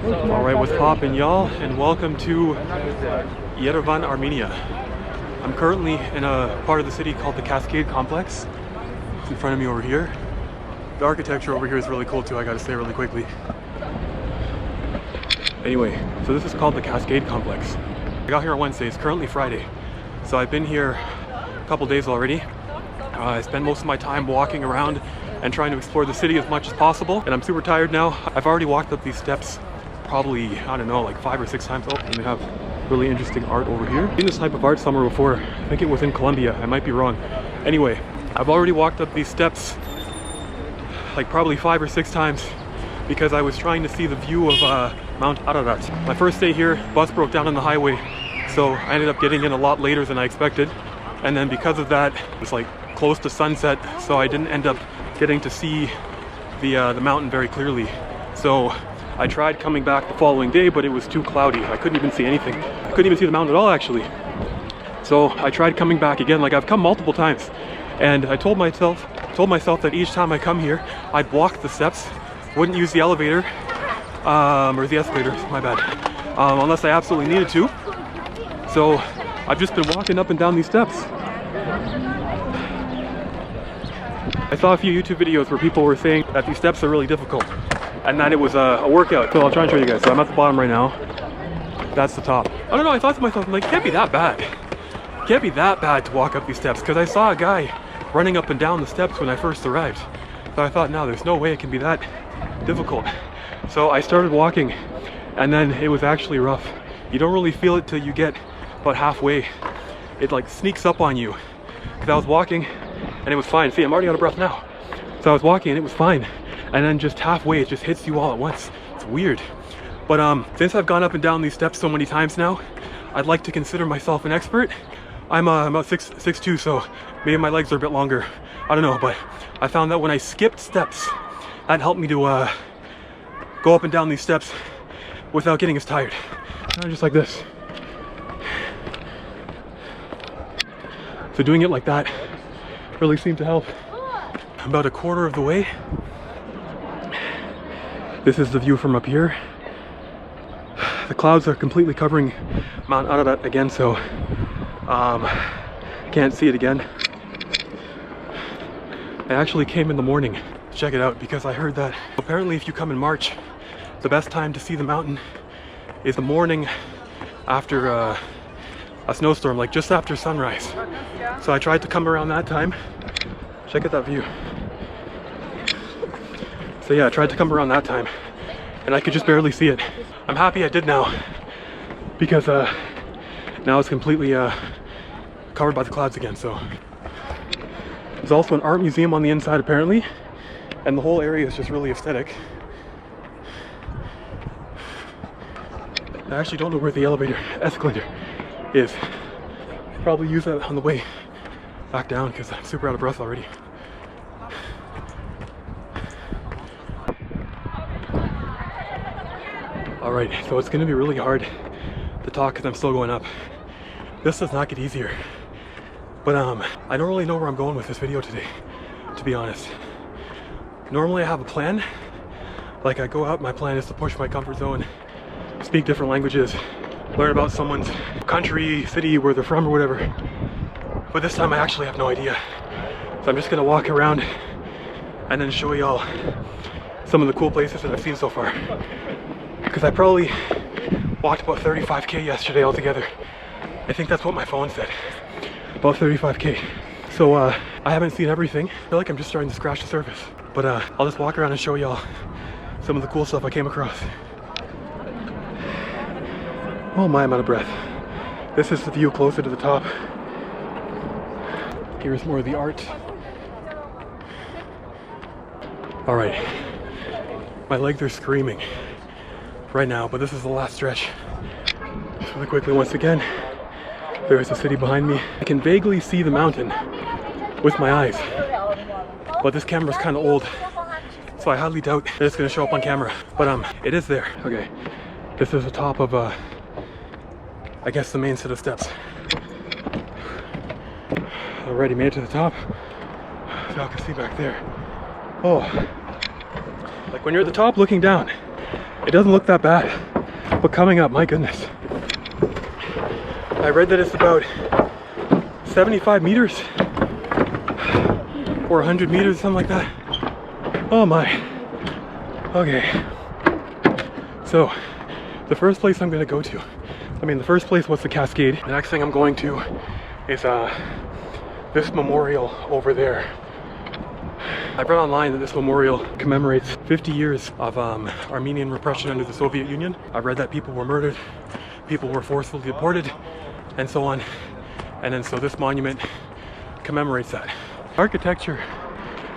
Alright, what's poppin', y'all? And welcome to Yerevan, Armenia. I'm currently in a part of the city called the Cascade Complex. It's in front of me over here. The architecture over here is really cool too, I gotta say really quickly. Anyway, so this is called the Cascade Complex. I got here on Wednesday, it's currently Friday. So I've been here a couple days already. I spent most of my time walking around and trying to explore the city as much as possible. And I'm super tired now. I've already walked up these steps probably, I don't know, like 5 or 6 times. Oh, and they have really interesting art over here. I've seen this type of art somewhere before. I think it was in Colombia, I might be wrong. Anyway, I've already walked up these steps like probably 5 or 6 times because I was trying to see the view of Mount Ararat. My first day here, bus broke down on the highway, so I ended up getting in a lot later than I expected. And then because of that, it was like close to sunset, so I didn't end up getting to see the mountain very clearly. So I tried coming back the following day, but it was too cloudy. I couldn't even see anything. I couldn't even see the mountain at all, actually. So I tried coming back again. Like, I've come multiple times, and I told myself that each time I come here, I'd walk the steps, wouldn't use the elevator, or the escalator, my bad, unless I absolutely needed to. So I've just been walking up and down these steps. I saw a few YouTube videos where people were saying that these steps are really difficult and that it was a workout. So I'll try and show you guys. So I'm at the bottom right now. That's the top. I don't know, I thought to myself, I'm like, it can't be that bad. It can't be that bad to walk up these steps, because I saw a guy running up and down the steps when I first arrived. So I thought, no, there's no way it can be that difficult. So I started walking, and then it was actually rough. You don't really feel it till you get about halfway. It like sneaks up on you. Because I was walking and it was fine. See, I'm already out of breath now. So I was walking and it was fine. And then just halfway, it just hits you all at once. It's weird. But since I've gone up and down these steps so many times now, I'd like to consider myself an expert. I'm about 6'2", so maybe my legs are a bit longer. I don't know, but I found that when I skipped steps, that helped me to go up and down these steps without getting as tired. Just like this. So doing it like that really seemed to help. About a quarter of the way. This is the view from up here. The clouds are completely covering Mount Ararat again, so can't see it again. I actually came in the morning to check it out because I heard that apparently if you come in March, the best time to see the mountain is the morning after a snowstorm, like just after sunrise. So I tried to come around that time. Check out that view. So yeah, I tried to come around that time and I could just barely see it. I'm happy I did now because now it's completely covered by the clouds again. So there's also an art museum on the inside apparently, and the whole area is just really aesthetic. I actually don't know where the escalator is. Probably use that on the way back down because I'm super out of breath already. Alright, so it's going to be really hard to talk because I'm still going up. This does not get easier. But I don't really know where I'm going with this video today, to be honest. Normally I have a plan. Like, I go out, my plan is to push my comfort zone, speak different languages, learn about someone's country, city, where they're from or whatever. But this time I actually have no idea. So I'm just gonna walk around and then show y'all some of the cool places that I've seen so far. Because I probably walked about 35K yesterday altogether. I think that's what my phone said. About 35K. So I haven't seen everything. I feel like I'm just starting to scratch the surface. But I'll just walk around and show y'all some of the cool stuff I came across. Oh my, I'm out of breath. This is the view closer to the top. Here's more of the art. Alright. My legs are screaming right now, but this is the last stretch. Just really quickly, once again, there's the city behind me. I can vaguely see the mountain with my eyes, but this camera's kind of old, so I highly doubt that it's going to show up on camera. But it is there. Okay, this is the top of I guess the main set of steps. Already made it to the top. So y'all can see back there. Oh, like when you're at the top looking down, It doesn't look that bad, but coming up, my goodness. I read that it's about 75 meters or 100 meters, something like that. Oh my. Okay. So, the first place I'm gonna go to, the first place was the Cascade. The next thing I'm going to is this memorial over there. I read online that this memorial commemorates 50 years of Armenian repression under the Soviet Union. I read that people were murdered, people were forcefully deported, and so on. And then so this monument commemorates that. Architecture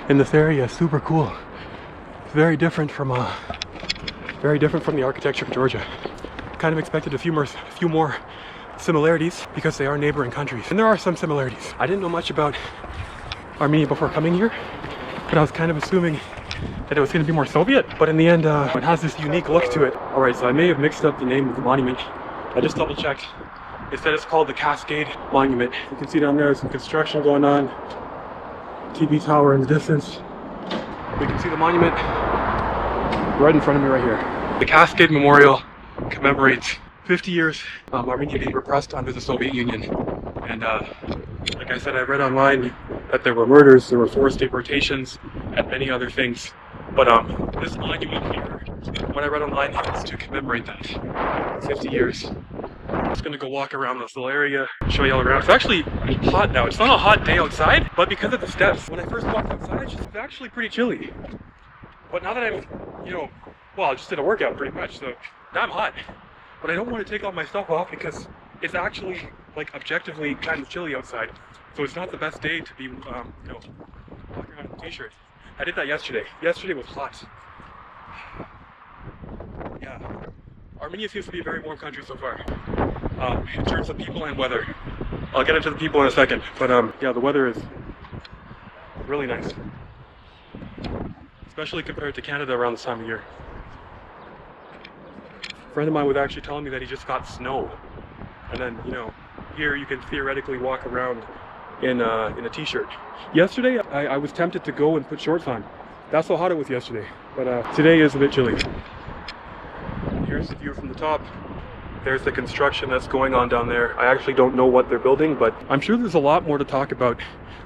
in this area is super cool. It's very different from the architecture of Georgia. Kind of expected a few more similarities because they are neighboring countries, and there are some similarities. I didn't know much about Armenia before coming here, but I was kind of assuming that it was going to be more Soviet, but in the end it has this unique look to it. Alright, so I may have mixed up the name of the monument. I just double checked. It said it's called the Cascade Monument. You can see down there some construction going on. TV tower in the distance. We can see the monument right in front of me right here. The Cascade Memorial commemorates 50 years of Armenia being repressed under the Soviet Union. And like I said, I read online that there were murders, there were forced deportations, and many other things. But this monument here, what I read online, is to commemorate that. 50 years. I'm just gonna go walk around this little area, show you all around. It's actually hot now. It's not a hot day outside, but because of the steps, when I first walked outside, it's actually pretty chilly. But now that I'm, I just did a workout pretty much, so now I'm hot. But I don't want to take all my stuff off because it's actually, like, objectively kind of chilly outside. So it's not the best day to be, walking around in a t-shirt. I did that yesterday. Yesterday was hot. Yeah. Armenia seems to be a very warm country so far, in terms of people and weather. I'll get into the people in a second, but yeah, the weather is really nice. Especially compared to Canada around this time of year. A friend of mine was actually telling me that he just got snow. And then, here you can theoretically walk around in a t-shirt. Yesterday, I was tempted to go and put shorts on. That's how hot it was yesterday. But today is a bit chilly. Here's the view from the top. There's the construction that's going on down there. I actually don't know what they're building, but I'm sure there's a lot more to talk about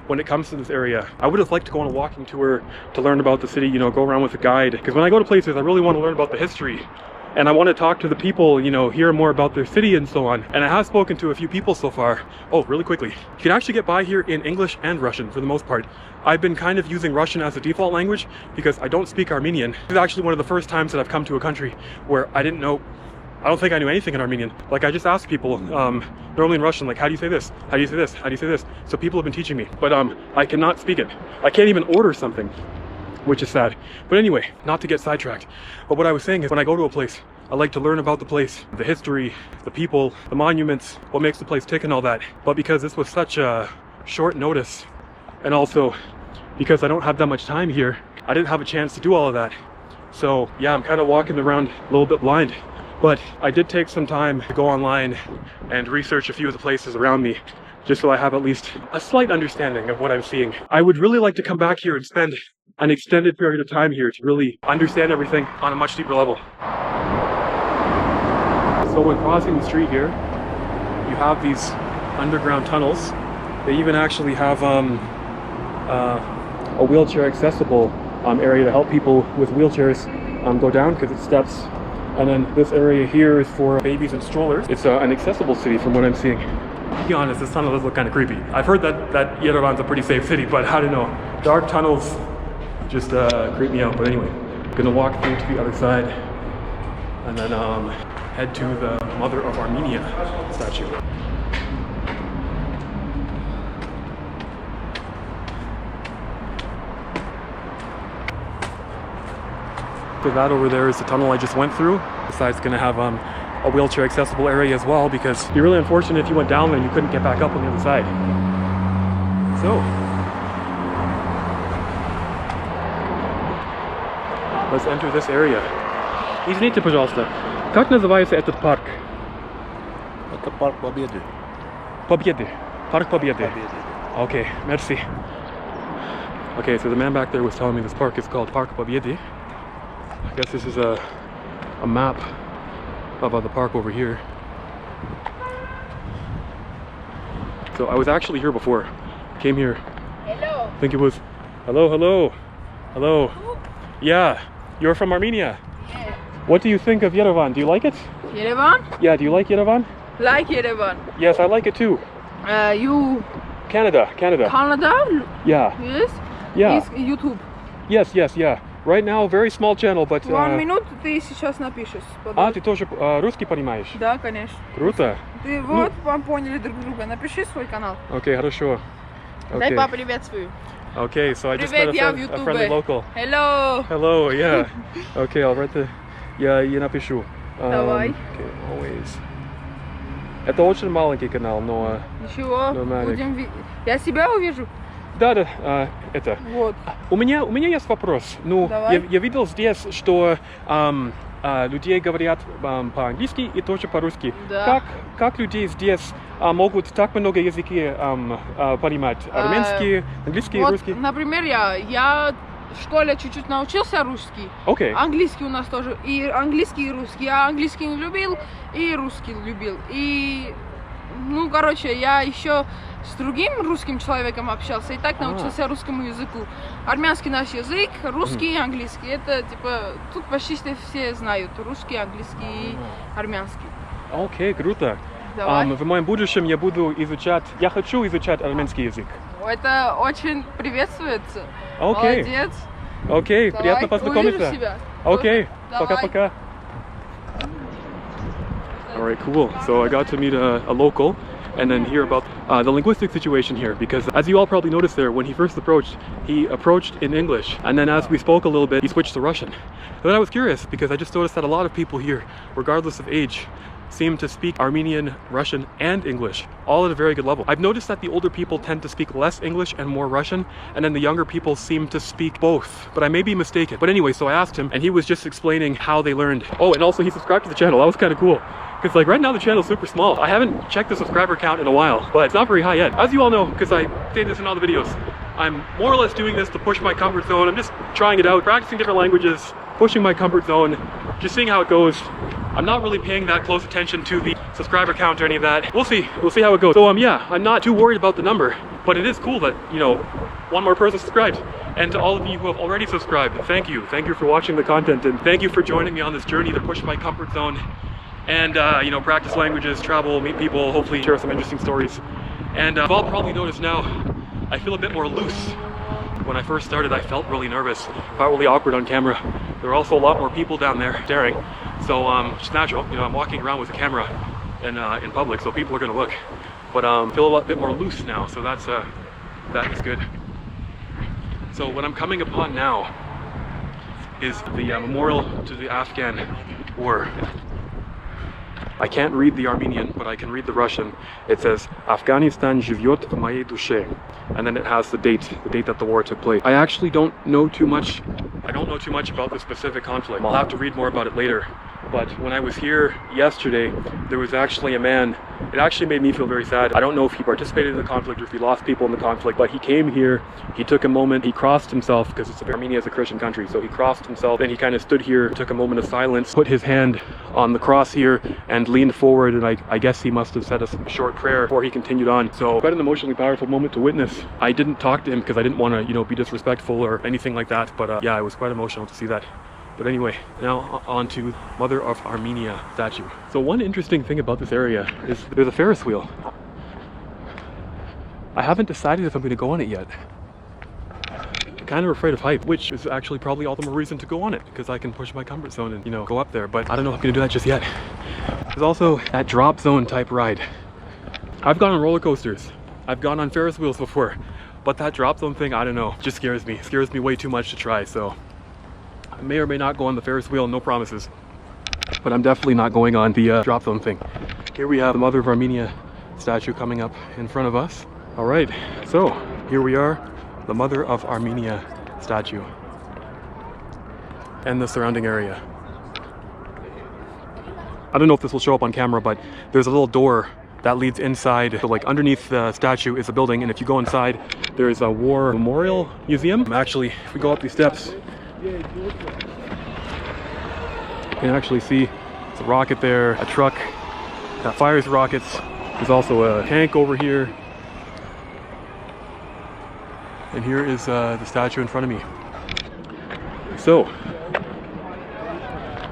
when it comes to this area. I would have liked to go on a walking tour to learn about the city, go around with a guide. Because when I go to places, I really want to learn about the history. And I want to talk to the people, hear more about their city and so on. And I have spoken to a few people so far. Oh, really quickly. You can actually get by here in English and Russian for the most part. I've been kind of using Russian as a default language because I don't speak Armenian. This is actually one of the first times that I've come to a country where I don't think I knew anything in Armenian. Like, I just asked people, normally in Russian, like, how do you say this? How do you say this? How do you say this? So people have been teaching me, but I cannot speak it. I can't even order something, which is sad. But anyway, not to get sidetracked. But what I was saying is when I go to a place, I like to learn about the place, the history, the people, the monuments, what makes the place tick and all that. But because this was such a short notice, and also because I don't have that much time here, I didn't have a chance to do all of that. So yeah, I'm kind of walking around a little bit blind. But I did take some time to go online and research a few of the places around me, just so I have at least a slight understanding of what I'm seeing. I would really like to come back here and spend an extended period of time here to really understand everything on a much deeper level. So when crossing the street here, you have these underground tunnels. They even actually have a wheelchair accessible area to help people with wheelchairs go down because it steps. And then this area here is for babies and strollers. It's an accessible city from what I'm seeing. To be honest, this tunnel does look kind of creepy. I've heard that Yerevan's a pretty safe city, but I don't know. Dark tunnels just creep me out. But anyway, I'm gonna walk through to the other side and then head to the Mother of Armenia statue. So that over there is the tunnel I just went through. Besides, it's gonna have a wheelchair accessible area as well, because it'd be really unfortunate if you went down there and you couldn't get back up on the other side. So let's enter this area. Извините, пожалуйста, как называется этот парк? Это парк Победы. Победы. Park Победы. Okay, merci. Okay, so the man back there was telling me this park is called Park Победы. I guess this is a a map of the park over here. So I was actually here before. Came here. Hello. I think it was. Hello, hello, hello. Yeah, you're from Armenia. Yeah. What do you think of Yerevan? Do you like it? Yerevan? Yeah, do you like Yerevan? Like Yerevan. Yes, I like it too. You Canada. Canada? Yeah. Yes? Yeah. Is YouTube. Yes, yeah. Right now, very small channel, but... 1 минут ты сейчас напишешь. ты тоже русский понимаешь? Да, конечно. Круто. Ты вот поняли друг друга. Напиши свой канал. Okay, хорошо. Дай поприветствую. Okay, so I just met Привет, a friendly local. Hello. Hello, yeah. Okay, I'll write the... Я напишу. Давай. Okay, always. Это очень маленький канал, но... Ничего, Nomadic. будем... Я себя увижу. Да, это. Вот. У меня есть вопрос. Ну, я видел здесь, что людей говорят по-английски и тоже по-русски. Да. Как люди здесь могут так много языки понимать? Армянский, английский, вот, русский? Например, я в школе чуть-чуть научился русский. Okay. Английский у нас тоже. И английский, и русский. Я английский не любил, и русский любил. И, ну, короче, я еще с другим русским человеком общался и так научился русскому языку. Армянский наш язык, русский и английский. Это, типа, тут почти все знают. Русский, английский и армянский. Окей, круто. Давай. В моем будущем я хочу изучать армянский язык. Это очень приветствуется. Окей. Молодец. Окей, Давай, приятно познакомиться. увижу себя. Окей, Давай. пока-пока. Alright, cool. So I got to meet a local and then hear about the linguistic situation here, because as you all probably noticed there, when he first approached, he approached in English, and then as we spoke a little bit, he switched to Russian. And then I was curious, because I just noticed that a lot of people here, regardless of age, seem to speak Armenian, Russian, and English, all at a very good level. I've noticed that the older people tend to speak less English and more Russian, and then the younger people seem to speak both, but I may be mistaken. But anyway, so I asked him, and he was just explaining how they learned. Oh, and also he subscribed to the channel. That was kind of cool. Because like right now the channel's super small. I haven't checked the subscriber count in a while, but it's not very high yet. As you all know, because I say this in all the videos, I'm more or less doing this to push my comfort zone. I'm just trying it out, practicing different languages, pushing my comfort zone, just seeing how it goes. I'm not really paying that close attention to the subscriber count or any of that. We'll see how it goes. So yeah, I'm not too worried about the number, but it is cool that, you know, one more person subscribed. And to all of you who have already subscribed, thank you. Thank you for watching the content, and thank you for joining me on this journey to push my comfort zone and you know, practice languages, travel, meet people, hopefully share some interesting stories. And you've all probably noticed now, I feel a bit more loose. When I first started, I felt really nervous, felt really awkward on camera. There are also a lot more people down there staring, so it's natural. You know, I'm walking around with a camera in public, so people are going to look. But I feel a bit more loose now, so that is good. So what I'm coming upon now is the memorial to the Afghan war. I can't read the Armenian, but I can read the Russian. It says, Afghanistan живет в моей душе. And then it has the date that the war took place. I actually don't know too much. I don't know too much about the specific conflict. I'll have to read more about it later. But when I was here yesterday, there was actually a man. It actually made me feel very sad. I don't know if he participated in the conflict or if he lost people in the conflict, but he came here, he took a moment, he crossed himself, because Armenia is a Christian country, so he crossed himself, and he kind of stood here, took a moment of silence, put his hand on the cross here, and leaned forward, and I guess he must have said a short prayer before he continued on. So quite an emotionally powerful moment to witness. I didn't talk to him because I didn't want to, you know, be disrespectful or anything like that, but yeah, it was quite emotional to see that. But anyway, now on to Mother of Armenia statue. So one interesting thing about this area is there's a Ferris wheel. I haven't decided if I'm going to go on it yet. I'm kind of afraid of height, which is actually probably all the more reason to go on it, because I can push my comfort zone and, you know, go up there, but I don't know if I'm going to do that just yet. There's also that drop zone type ride. I've gone on roller coasters. I've gone on Ferris wheels before, but that drop zone thing, I don't know, just scares me. It scares me way too much to try, so I may or may not go on the Ferris wheel, no promises. But I'm definitely not going on the drop zone thing. Here we have the Mother of Armenia statue coming up in front of us. All right, so here we are, the Mother of Armenia statue and the surrounding area. I don't know if this will show up on camera, but there's a little door that leads inside. So like underneath the statue is a building, and if you go inside, there's a war memorial museum. Actually, if we go up these steps, can actually see it's a rocket there, a truck that fires rockets. There's also a tank over here. And here is the statue in front of me. So,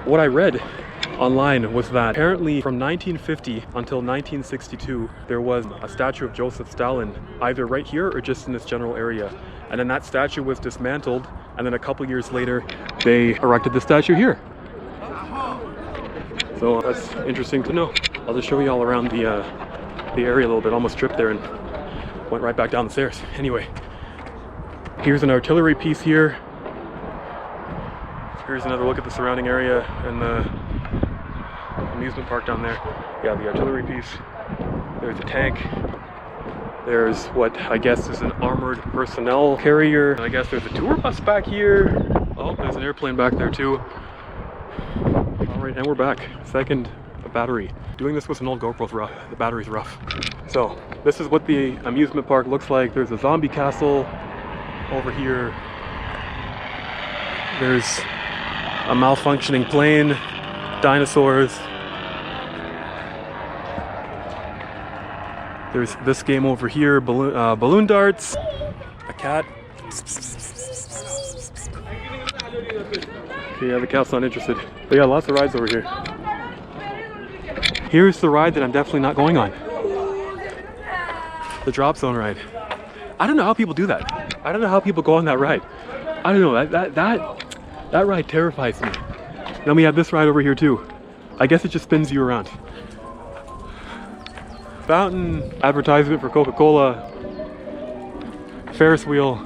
what I read online was that apparently from 1950 until 1962 there was a statue of Joseph Stalin either right here or just in this general area, and then that statue was dismantled, and then a couple years later they erected the statue here. So that's interesting to know. I'll just show you all around the area a little bit. Almost tripped there and went right back down the stairs. Anyway, here's an artillery piece here. Here's another look at the surrounding area and the amusement park down there. Yeah, the artillery piece. There's a tank. There's what I guess is an armored personnel carrier. And I guess there's a tour bus back here. Oh, there's an airplane back there too. All right, and we're back. Second battery. Doing this with an old GoPro's rough. The battery's rough. So this is what the amusement park looks like. There's a zombie castle over here. There's a malfunctioning plane, dinosaurs. There's this game over here, balloon darts, a cat. Okay, yeah, the cat's not interested. But yeah, lots of rides over here. Here's the ride that I'm definitely not going on. The drop zone ride. I don't know how people do that. I don't know how people go on that ride. I don't know, that ride terrifies me. Then we have this ride over here too. I guess it just spins you around. Fountain, advertisement for Coca-Cola, Ferris wheel.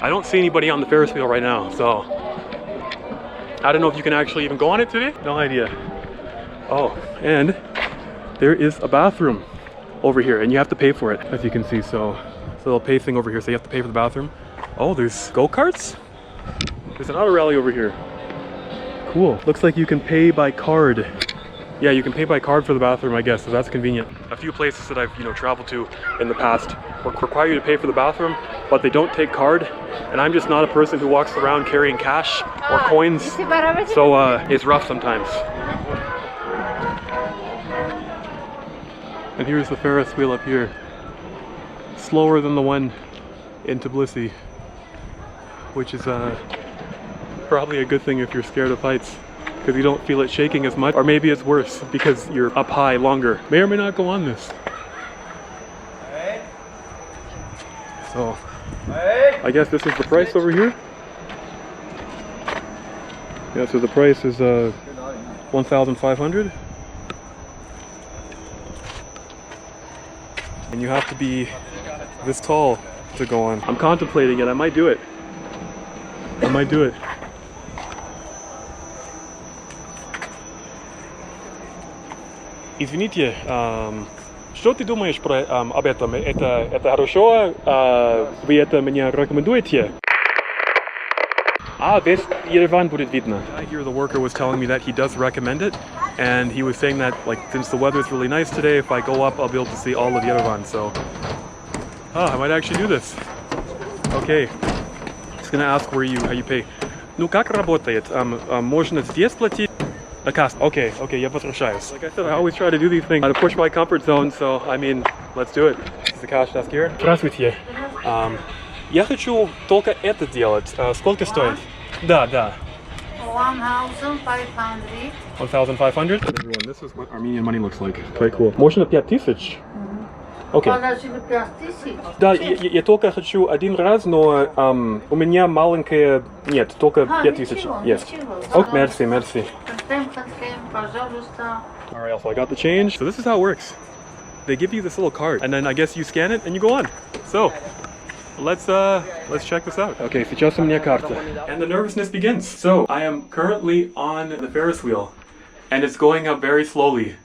I don't see anybody on the Ferris wheel right now, so I don't know if you can actually even go on it today. No idea. Oh, and there is a bathroom over here, and you have to pay for it, as you can see. So it's a little pay thing over here, so you have to pay for the bathroom. Oh, there's go-karts? There's an auto rally over here. Cool. Looks like you can pay by card. Yeah, you can pay by card for the bathroom, I guess, so that's convenient. A few places that I've, traveled to in the past require you to pay for the bathroom, but they don't take card. And I'm just not a person who walks around carrying cash or coins, so it's rough sometimes. And here's the Ferris wheel up here. Slower than the one in Tbilisi, which is probably a good thing if you're scared of heights, because you don't feel it shaking as much. Or maybe it's worse because you're up high longer. May or may not go on this. So I guess this is the price over here. Yeah, so the price is 1,500. And you have to be this tall to go on. I'm contemplating it. I might do it. I might do it. Извините, что ты думаешь об этом? Это хорошо? Вы это мне рекомендуете? Весь Yerevan будет видно. I hear the worker was telling me that he does recommend it, and he was saying that, like, since the weather's really nice today, if I go up, I'll be able to see all of Yerevan. So, I might actually do this. Okay, just gonna ask how you pay. Ну как работает? Можно здесь платить? Okay, я возвращаюсь. Like I said, I always try to do these things to push my comfort zone, so I mean, let's do it. This is the cash desk here. Здравствуйте. Я хочу только это делать. Сколько стоит? Да. 1,500. 1,500? Everyone, this is what Armenian money looks like. Very cool. Можно 5,000? Окей. Подожди, 5,000? Да, я только хочу один раз, но у меня маленькая... Нет, только 5,000. Yes. Okay, merci. Пожалуйста. Alright, so I got the change. So this is how it works. They give you this little card, and then I guess you scan it and you go on. So, let's check this out. Okay, сейчас у меня карта. And the nervousness begins. So, I am currently on the Ferris wheel, and it's going up very slowly.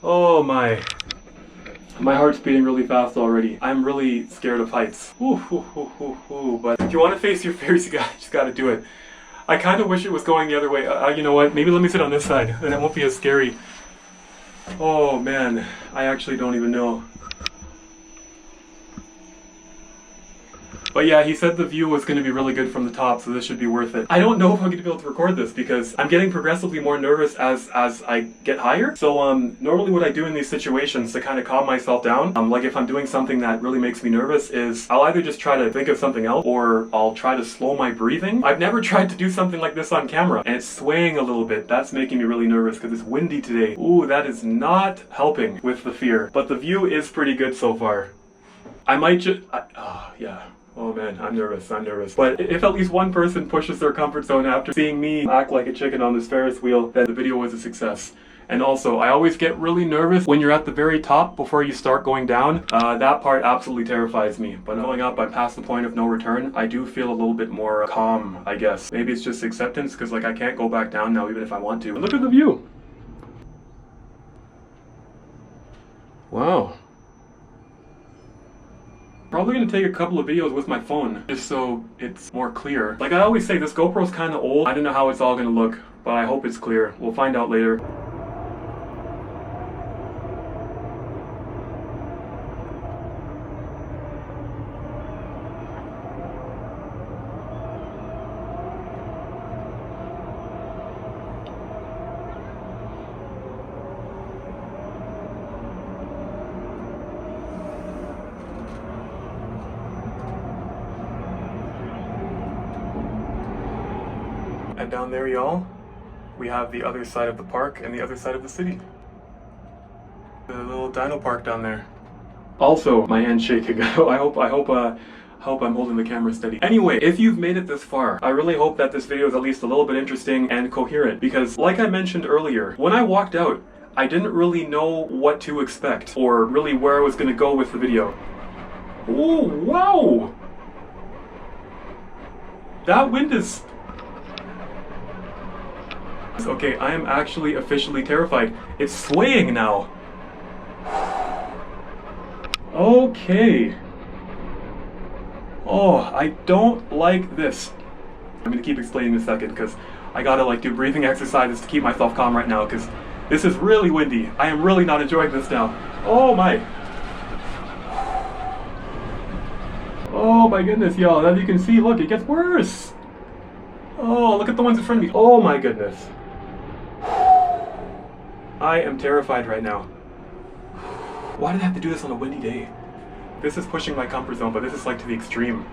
Oh my. My heart's beating really fast already. I'm really scared of heights. But if you want to face your fears, you just gotta do it. I kind of wish it was going the other way. You know what? Maybe let me sit on this side, and it won't be as scary. Oh man, I actually don't even know. But But yeah, he said the view was going to be really good from the top, so this should be worth it. I don't know if I'm going to be able to record this because I'm getting progressively more nervous as I get higher. So normally what I do in these situations to kind of calm myself down, like if I'm doing something that really makes me nervous, is I'll either just try to think of something else or I'll try to slow my breathing. I've never tried to do something like this on camera and it's swaying a little bit. That's making me really nervous because it's windy today. Ooh, that is not helping with the fear. But the view is pretty good so far. I might just... yeah. Oh man, I'm nervous. But if at least one person pushes their comfort zone after seeing me act like a chicken on this Ferris wheel, then the video was a success. And also, I always get really nervous when you're at the very top before you start going down. That part absolutely terrifies me. But going up, I'm past the point of no return. I do feel a little bit more calm, I guess. Maybe it's just acceptance, because like I can't go back down now even if I want to. And look at the view. Wow. Probably gonna take a couple of videos with my phone, just so it's more clear. Like I always say, this GoPro's kind of old. I don't know how it's all gonna look, but I hope it's clear. We'll find out later. And down there, y'all, we have the other side of the park and the other side of the city. The little dino park down there. Also, my hand's shaking. I hope I'm holding the camera steady. Anyway, if you've made it this far, I really hope that this video is at least a little bit interesting and coherent, because like I mentioned earlier, when I walked out, I didn't really know what to expect or really where I was going to go with the video. Oh, wow! That wind is... Okay, I am actually officially terrified. It's swaying now. Okay. Oh, I don't like this. I'm gonna keep explaining in a second because I gotta like do breathing exercises to keep myself calm right now because this is really windy. I am really not enjoying this now. Oh my. Oh my goodness, y'all. As you can see, look, it gets worse. Oh, look at the ones in front of me. Oh my goodness. I am terrified right now. Why did I have to do this on a windy day? This is pushing my comfort zone, but this is like to the extreme.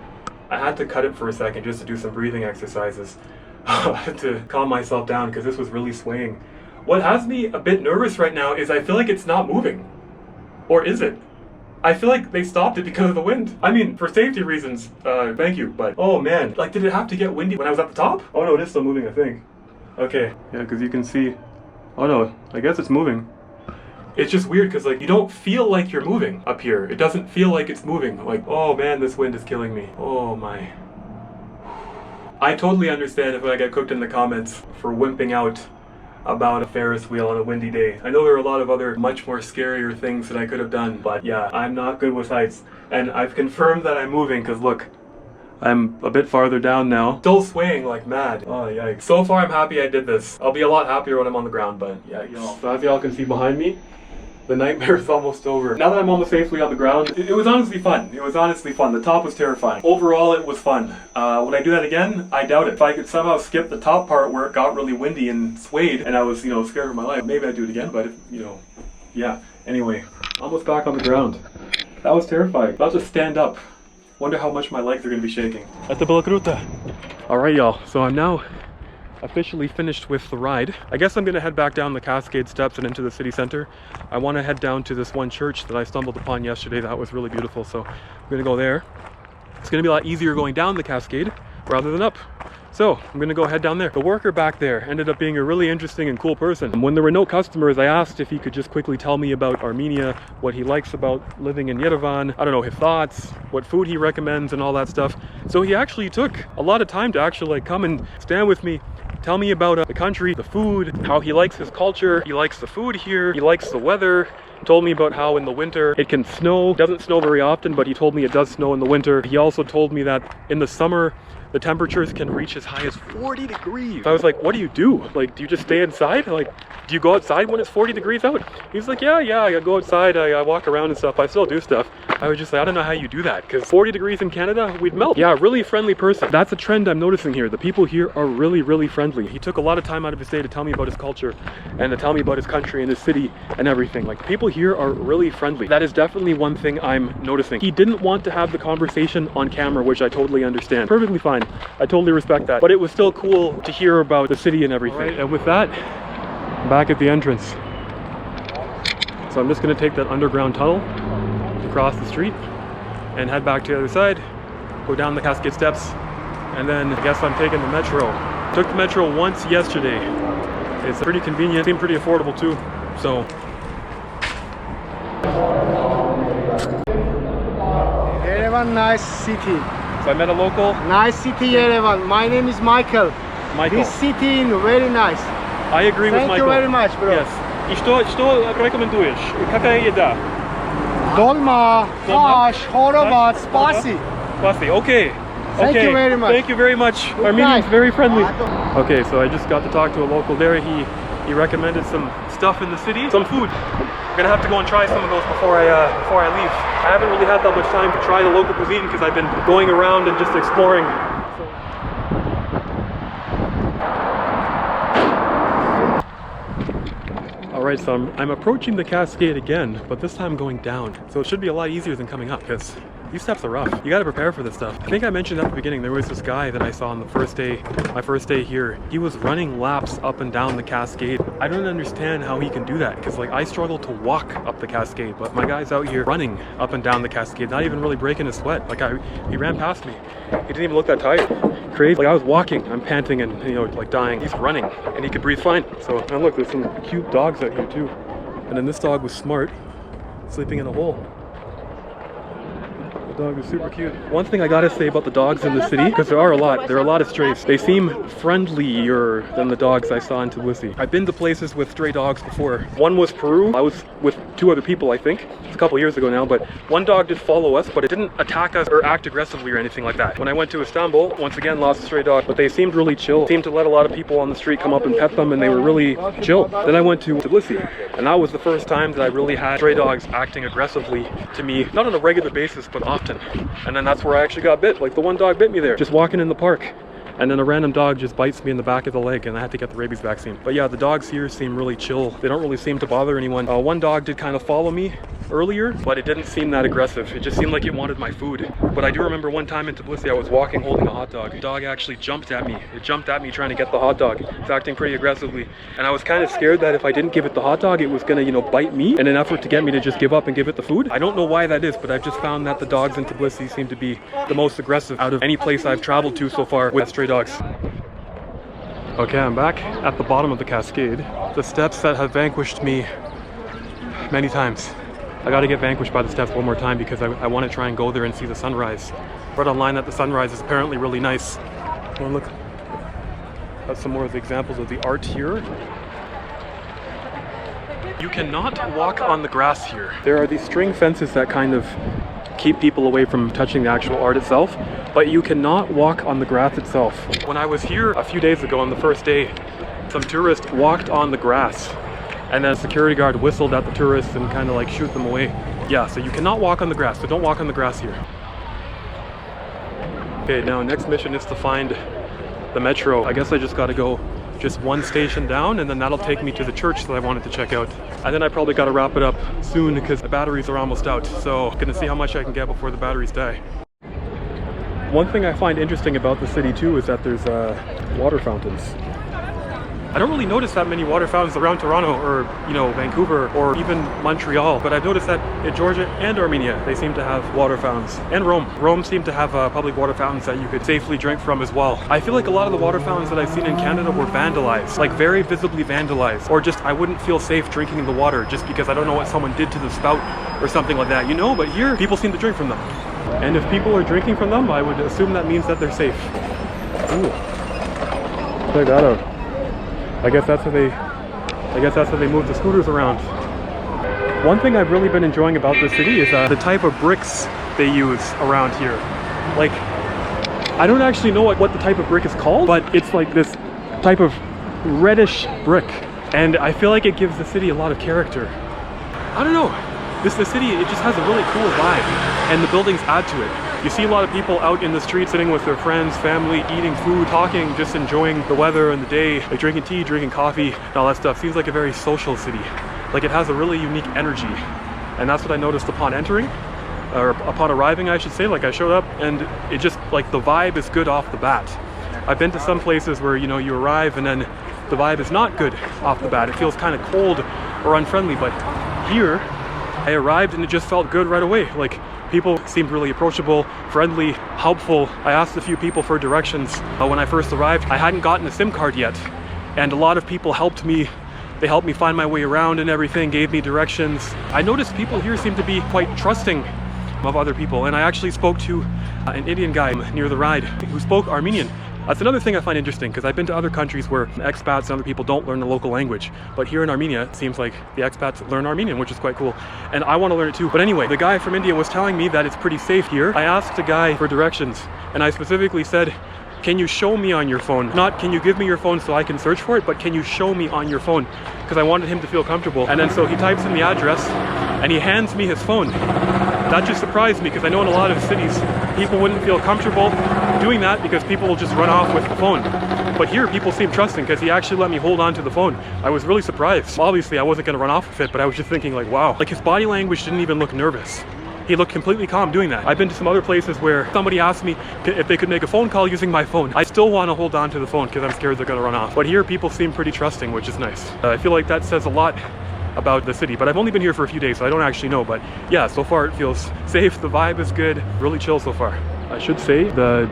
I had to cut it for a second just to do some breathing exercises to calm myself down because this was really swaying. What has me a bit nervous right now is I feel like it's not moving. Or is it? I feel like they stopped it because of the wind. I mean, for safety reasons, thank you, but oh man, like did it have to get windy when I was at the top? Oh no, it is still moving, I think. Okay, yeah, because you can see, oh no, I guess it's moving. It's just weird because like you don't feel like you're moving up here. It doesn't feel like it's moving. Like, oh man, this wind is killing me. Oh my. I totally understand if I get cooked in the comments for wimping out about a Ferris wheel on a windy day. I know there are a lot of other much more scarier things that I could have done, but yeah, I'm not good with heights. And I've confirmed that I'm moving because look, I'm a bit farther down now. Still swaying like mad. Oh yikes. So far I'm happy I did this. I'll be a lot happier when I'm on the ground, but yikes. So as y'all can see behind me, the nightmare is almost over. Now that I'm almost safely on the ground, it was honestly fun. It was honestly fun. The top was terrifying. Overall, it was fun. Would I do that again? I doubt it. If I could somehow skip the top part where it got really windy and swayed and I was, you know, scared for my life, maybe I'd do it again, but, you know, yeah. Anyway, almost back on the ground. That was terrifying. About to stand up. Wonder how much my legs are going to be shaking. At the Belakruta. Alright, y'all. So I'm now officially finished with the ride. I guess I'm gonna head back down the Cascade steps and into the city center. I want to head down to this one church that I stumbled upon yesterday that was really beautiful, so I'm gonna go there. It's gonna be a lot easier going down the Cascade rather than up. So I'm gonna go head down there. The worker back there ended up being a really interesting and cool person. And when there were no customers, I asked if he could just quickly tell me about Armenia, what he likes about living in Yerevan, I don't know, his thoughts, what food he recommends and all that stuff. So he actually took a lot of time to actually like come and stand with me, tell me about the country, the food, how he likes his culture, he likes the food here, he likes the weather, told me about how in the winter it can snow. It doesn't snow very often, but he told me it does snow in the winter. He also told me that in the summer, the temperatures can reach as high as 40 degrees. I was like, what do you do? Like, do you just stay inside? Like, do you go outside when it's 40 degrees out? He's like, yeah, I go outside, I walk around and stuff. I still do stuff. I was just like, I don't know how you do that, because 40 degrees in Canada, we'd melt. Yeah, really friendly person. That's a trend I'm noticing here. The people here are really, really friendly. He took a lot of time out of his day to tell me about his culture and to tell me about his country and his city and everything. Like, people here are really friendly. That is definitely one thing I'm noticing. He didn't want to have the conversation on camera, which I totally understand. Perfectly fine. I totally respect that. But it was still cool to hear about the city and everything. Right, and with that, I'm back at the entrance. So I'm just gonna take that underground tunnel across the street and head back to the other side, go down the Cascade Steps, and then I guess I'm taking the metro. Took the metro once yesterday. It's pretty convenient, seemed pretty affordable too, so. Yerevan, nice city. So I met a local. Nice city, Yerevan. My name is Michael. Michael. This city is very nice. I agree with Michael. Thank you very much, bro. Yes. И что рекомендуешь? Какая еда? Dolma, hash, horovat, spicy. Spicy. Okay. Thank you very much. Thank you very much. Good Armenian's night. very friendly. Okay, so I just got to talk to a local there. He recommended some stuff in the city, some food. I'm gonna have to go and try some of those before I leave. I haven't really had that much time to try the local cuisine because I've been going around and just exploring. Alright, so I'm approaching the cascade again, but this time going down. So it should be a lot easier than coming up because these steps are rough. You gotta prepare for this stuff. I think I mentioned at the beginning, there was this guy that I saw on the first day, my first day here. He was running laps up and down the cascade. I don't understand how he can do that because like I struggle to walk up the cascade, but my guy's out here running up and down the cascade, not even really breaking a sweat. Like he ran past me. He didn't even look that tired. Crazy. Like I was walking, I'm panting and like dying. He's running and he could breathe fine. So and look, there's some cute dogs out here too. And then this dog was smart, sleeping in a hole. Dog is super cute. One thing I gotta say about the dogs in the city, because there are a lot of strays. They seem friendlier than the dogs I saw in Tbilisi. I've been to places with stray dogs before. One was Peru. I was with 2 other people, I think. It's a couple years ago now, but one dog did follow us, but it didn't attack us or act aggressively or anything like that. When I went to Istanbul, once again lost a stray dog, but they seemed really chill. Seemed to let a lot of people on the street come up and pet them, and they were really chill. Then I went to Tbilisi, and that was the first time that I really had stray dogs acting aggressively to me, not on a regular basis, but often. And then that's where I actually got bit. Like the one dog bit me there, just walking in the park. And then a random dog just bites me in the back of the leg and I had to get the rabies vaccine. But yeah, the dogs here seem really chill. They don't really seem to bother anyone. One dog did kind of follow me earlier, but it didn't seem that aggressive. It just seemed like it wanted my food. But I do remember one time in Tbilisi, I was walking holding a hot dog. The dog actually jumped at me. It jumped at me trying to get the hot dog. It's acting pretty aggressively. And I was kind of scared that if I didn't give it the hot dog, it was gonna, bite me in an effort to get me to just give up and give it the food. I don't know why that is, but I've just found that the dogs in Tbilisi seem to be the most aggressive out of any place I've traveled to so far with stray dogs. Okay, I'm back at the bottom of the cascade. The steps that have vanquished me many times. I gotta get vanquished by the steps one more time because I want to try and go there and see the sunrise. Read online that the sunrise is apparently really nice. Well, look, that's some more of the examples of the art here. You cannot walk on the grass here. There are these string fences that kind of keep people away from touching the actual art itself, but you cannot walk on the grass itself. When I was here a few days ago on the first day, some tourists walked on the grass and then a security guard whistled at the tourists and kind of like shoot them away. Yeah, so you cannot walk on the grass, so don't walk on the grass here. Okay, now next mission is to find the metro. I guess I just gotta go just one station down and then that'll take me to the church that I wanted to check out. And then I probably gotta wrap it up soon because the batteries are almost out. So gonna see how much I can get before the batteries die. One thing I find interesting about the city too is that there's water fountains. I don't really notice that many water fountains around Toronto or, Vancouver or even Montreal, but I've noticed that in Georgia and Armenia, they seem to have water fountains. And Rome. Rome seemed to have public water fountains that you could safely drink from as well. I feel like a lot of the water fountains that I've seen in Canada were vandalized, like very visibly vandalized, or just I wouldn't feel safe drinking the water just because I don't know what someone did to the spout or something like that, but here people seem to drink from them. And if people are drinking from them, I would assume that means that they're safe. Ooh. Check that out. I guess that's how they move the scooters around. One thing I've really been enjoying about this city is the type of bricks they use around here. Like, I don't actually know what the type of brick is called, but it's like this type of reddish brick. And I feel like it gives the city a lot of character. I don't know. The city, it just has a really cool vibe, and the buildings add to it. You see a lot of people out in the street sitting with their friends, family, eating food, talking, just enjoying the weather and the day, like drinking tea, drinking coffee, and all that stuff. Seems like a very social city. Like, it has a really unique energy. And that's what I noticed upon entering, or upon arriving, I should say. Like, I showed up and it just, like, the vibe is good off the bat. I've been to some places where, you know, you arrive and then the vibe is not good off the bat. It feels kind of cold or unfriendly, but here, I arrived and it just felt good right away. Like, people seemed really approachable, friendly, helpful. I asked a few people for directions when I first arrived. I hadn't gotten a SIM card yet, and a lot of people helped me. They helped me find my way around and everything, gave me directions. I noticed people here seem to be quite trusting of other people, and I actually spoke to an Indian guy near the ride who spoke Armenian. That's another thing I find interesting, because I've been to other countries where expats and other people don't learn the local language. But here in Armenia, it seems like the expats learn Armenian, which is quite cool. And I want to learn it too. But anyway, the guy from India was telling me that it's pretty safe here. I asked a guy for directions, and I specifically said, can you show me on your phone? Not, can you give me your phone so I can search for it, but can you show me on your phone? Because I wanted him to feel comfortable. And then so he types in the address, and he hands me his phone. That just surprised me, because I know in a lot of cities, people wouldn't feel comfortable doing that because people will just run off with the phone. But here, people seem trusting, because he actually let me hold on to the phone. I was really surprised. Obviously, I wasn't going to run off with it, but I was just thinking, like, wow. Like, his body language didn't even look nervous. He looked completely calm doing that. I've been to some other places where somebody asked me if they could make a phone call using my phone. I still want to hold on to the phone because I'm scared they're going to run off. But here, people seem pretty trusting, which is nice. I feel like that says a lot about the city, but I've only been here for a few days, so I don't actually know. But yeah, so far it feels safe. The vibe is good. Really chill so far. I should say the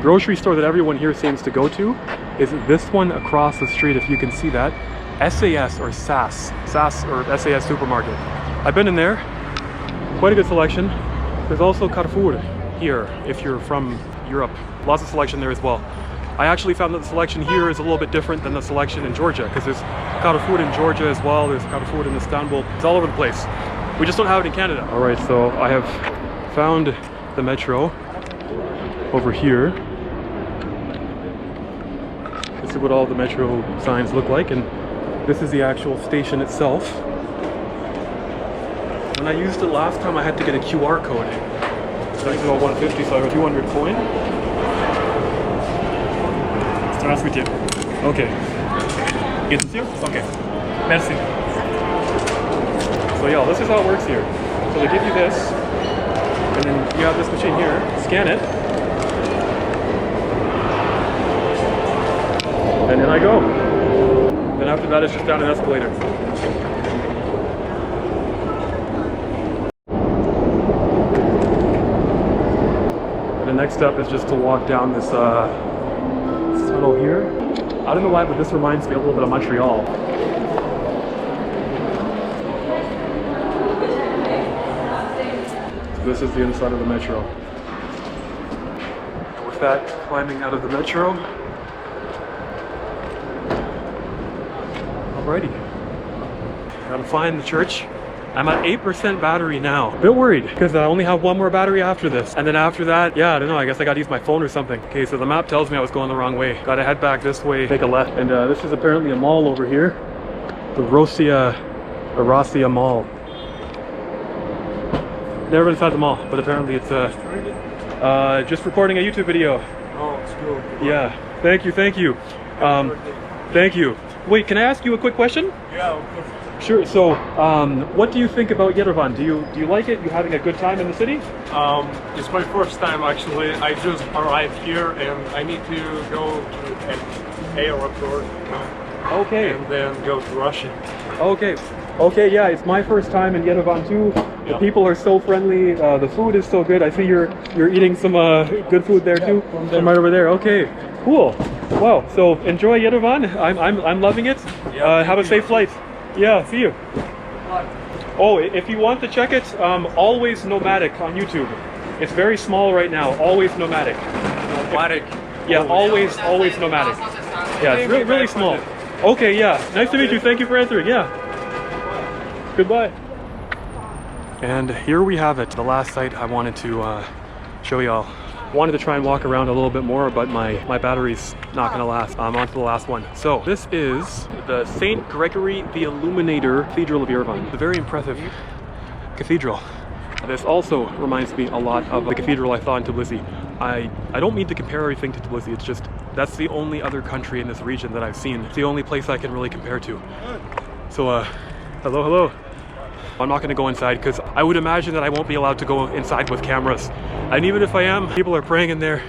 grocery store that everyone here seems to go to is this one across the street, if you can see that. SAS or SAS or SAS supermarket. I've been in there. Quite a good selection. There's also Carrefour here, if you're from Europe. Lots of selection there as well. I actually found that the selection here is a little bit different than the selection in Georgia, because there's Carrefour in Georgia as well, there's Carrefour in Istanbul. It's all over the place. We just don't have it in Canada. All right, so I have found the metro over here. This is what all the metro signs look like, and this is the actual station itself. When I used it last time, I had to get a QR code. So I got 150, so I got 200 coin. Здравствуйте. Okay. Is this here? Okay. Merci. So yeah, this is how it works here. So they give you this, and then you have this machine here. Scan it, and then I go. Then after that, it's just down an escalator. The next step is just to walk down this tunnel here. I don't know why, but this reminds me a little bit of Montreal. So this is the inside of the metro. And with that, climbing out of the metro. Alrighty. Gotta find the church. I'm at 8% battery now. A bit worried because I only have one more battery after this. And then after that, yeah, I don't know, I guess I gotta use my phone or something. Okay, so the map tells me I was going the wrong way. Gotta head back this way, take a left. And this is apparently a mall over here. The Rosia Mall. Never been inside the mall, but apparently it's just recording a YouTube video. Oh, it's cool. Yeah, thank you. Thank you. Wait, can I ask you a quick question? Yeah, of course. Sure. So, what do you think about Yerevan? Do you like it? You having a good time in the city? It's my first time actually. I just arrived here and I need to go to an airport. Okay. And then go to Russia. Okay. Okay. Yeah, it's my first time in Yerevan too. The people are so friendly. The food is so good. I see you're eating some good food there too. From right over there. Okay. Cool. Wow. So enjoy Yerevan. I'm loving it. Yeah, have a safe flight. Yeah, see you. Oh, if you want to check it, Always Nomadic on YouTube. It's very small right now. Always Nomadic. Nomadic. Yeah, always Nomadic. Yeah, it's really small. Okay, yeah. Nice to meet you. Thank you for answering. Yeah. Goodbye. And here we have it, the last site I wanted to show y'all. Wanted to try and walk around a little bit more, but my battery's not gonna last. I'm on to the last one. So this is the St. Gregory the Illuminator Cathedral of Yerevan. It's a very impressive cathedral. This also reminds me a lot of the cathedral I saw in Tbilisi. I don't mean to compare everything to Tbilisi, it's just that's the only other country in this region that I've seen. It's the only place I can really compare to. So hello. I'm not going to go inside because I would imagine that I won't be allowed to go inside with cameras. And even if I am, people are praying in there.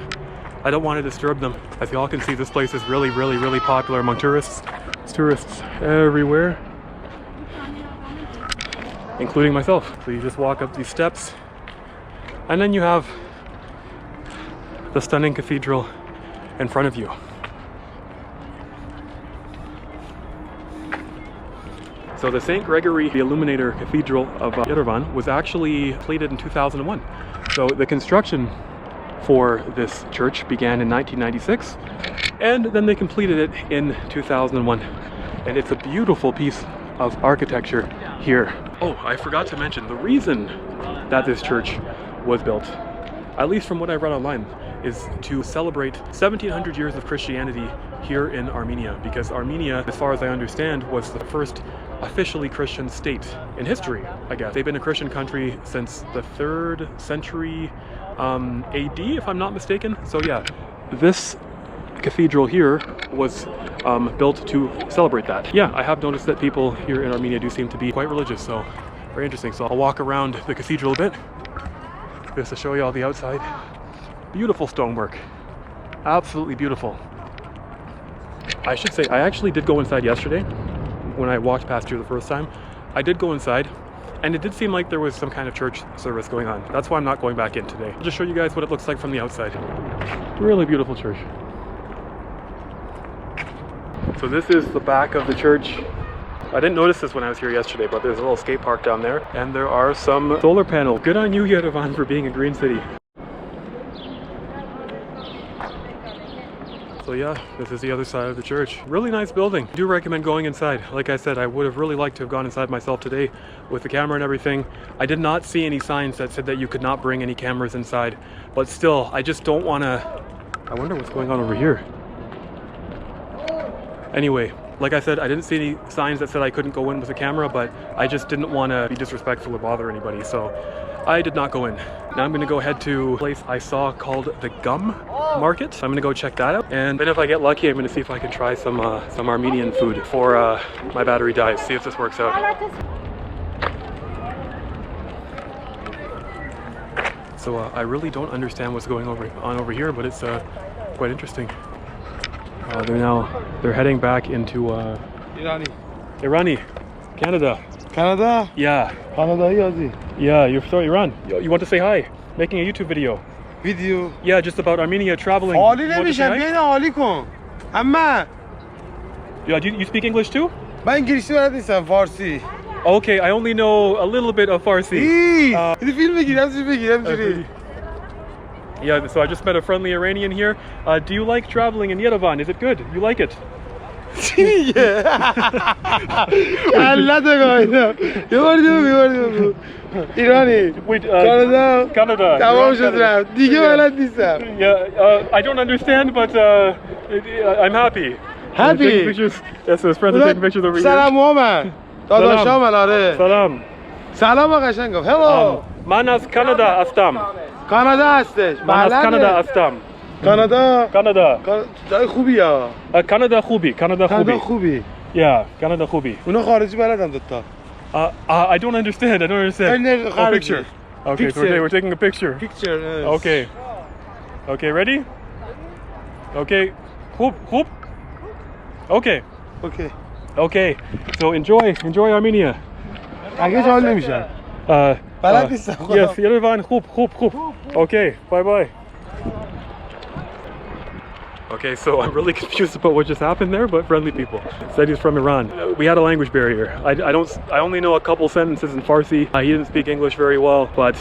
I don't want to disturb them. As you all can see, this place is really popular among tourists. There's tourists everywhere, including myself. So you just walk up these steps and then you have the stunning cathedral in front of you. So the St. Gregory the Illuminator Cathedral of Yerevan was actually completed in 2001. So the construction for this church began in 1996 and then they completed it in 2001. And it's a beautiful piece of architecture here. Oh, I forgot to mention the reason that this church was built, at least from what I read online, is to celebrate 1700 years of Christianity here in Armenia, because Armenia, as far as I understand, was the first officially Christian state in history, I guess. They've been a Christian country since the 3rd century AD, if I'm not mistaken. So yeah, this cathedral here was built to celebrate that. Yeah, I have noticed that people here in Armenia do seem to be quite religious, so very interesting. So I'll walk around the cathedral a bit just to show you all the outside. Beautiful stonework, absolutely beautiful. I should say I actually did go inside yesterday when I walked past here the first time. I did go inside and it did seem like there was some kind of church service going on. That's why I'm not going back in today. I'll just show you guys what it looks like from the outside. Really beautiful church. So this is the back of the church. I didn't notice this when I was here yesterday, but there's a little skate park down there and there are some solar panels. Good on you, Yerevan, for being a green city. So yeah, this is the other side of the church. Really nice building. I do recommend going inside. Like I said, I would have really liked to have gone inside myself today with the camera and everything. I did not see any signs that said that you could not bring any cameras inside, but still, I just don't want to... I wonder what's going on over here. Anyway, like I said, I didn't see any signs that said I couldn't go in with a camera, but I just didn't want to be disrespectful or bother anybody, so I did not go in. Now I'm going to go head to a place I saw called the Gum Market. I'm going to go check that out, and then if I get lucky, I'm going to see if I can try some Armenian food before my battery dies, see if this works out. So I really don't understand what's going on over here, but it's quite interesting. They're heading back into Irani, Canada. Canada? Yeah. Canada, Yeah, you're from Iran. You want to say hi? Making a YouTube video. Video. Yeah, just about Armenia traveling. عالی You want to say نمیشم hi? بیاین عالی کن اما Yeah, do you speak English too? من انگلیسی بلد نیستم فارسی Okay, I only know a little bit of Farsi. این فیلم بگیرم چیز بگیرم جوری Yeah, so I just met a friendly Iranian here. Do you like traveling in Yerevan? Is it good? You like it? چی میگه علت گایدم یه بار دیگه ایرانی Wait, کانادا تمام شد رفت دیگه بلد نیستم Yeah, I don't understand, but I'm happy. Happy? Taking pictures. Yes, his friends are taking pictures over here. سلام محمد داداشام آره Salam. سلام قشنگ گفت هلو Man از Canada هستم. کانادا هستش Man از Canada بلده هستم. کانادا Canada. جای خوبی ها Canada خوبی. کانادا خوبی Yeah, Canada خوبی. اونا خارجی بلدن دوتا I don't understand. I don't understand. Oh, picture. Okay, so we're taking a picture. Picture. Okay. Okay, ready? Okay. Hoop. Okay. Okay. So enjoy Armenia. اگه حال نمیشن بلد نیستم Yes, Yerevan, hoop. Okay, bye. Okay, so I'm really confused about what just happened there, but friendly people. Said he's from Iran. We had a language barrier. I only know a couple sentences in Farsi. He didn't speak English very well, but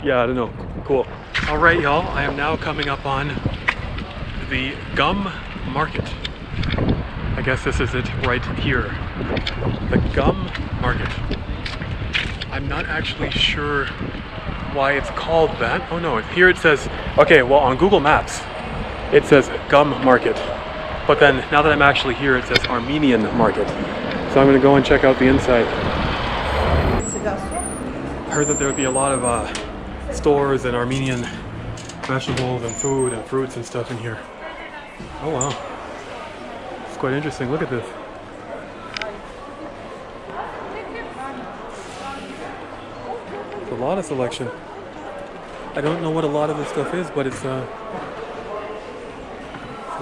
yeah, I don't know. Cool. All right, y'all. I am now coming up on the Gum Market. I guess this is it right here. The Gum Market. I'm not actually sure why it's called that. Oh no, here it says, okay, well on Google Maps, it says gum market. But then now that I'm actually here, it says Armenian market. So I'm gonna go and check out the inside. I heard that there would be a lot of stores and Armenian vegetables and food and fruits and stuff in here. Oh wow. It's quite interesting. Look at this. It's a lot of selection. I don't know what a lot of this stuff is, but it's a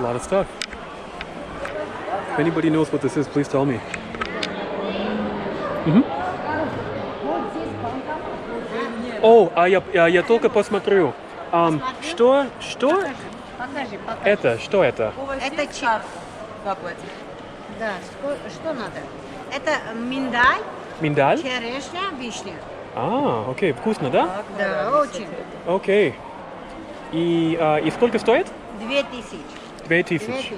lot of stuff. If anybody knows what this is, please tell me. О, я только посмотрю. Что? Покажи. Это? Что это? Это чип. Да, что надо? Это миндаль, Миндаль? черешня, вишня. А, окей, вкусно, да? Да, очень. Окей. И сколько стоит? 2000. 2000. 2000.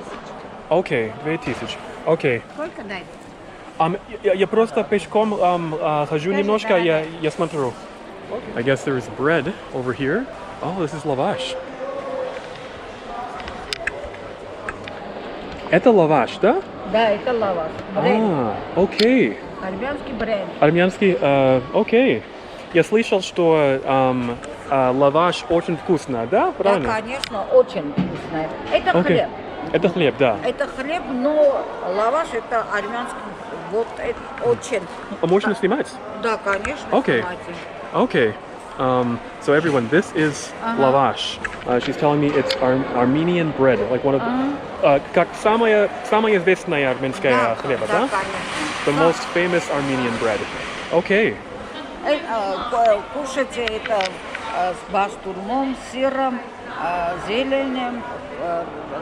Окей, 2000. Окей. Сколько дай? Я просто пешком хожу немножко, я смотрю. I guess there's bread over here. Oh, this is lavash. Это лаваш, да? Да, это лаваш. А, окей. Армянский бренд. Армянский, окей. Я слышал, что лаваш очень вкусно, да? Правильно? Да, конечно, очень вкусное. Это Окей. хлеб. Это хлеб, да. Это хлеб, но лаваш это армянский. Вот это очень. Можно снимать? Да, конечно. Окей. снимайте. Okay. So everyone, this is lavash. She's telling me it's Armenian bread, like one of the, как самая известная армянская хлеба, да? конечно. The most famous Armenian bread. Okay. Кушайте это с бастурмом, сыром, зеленым,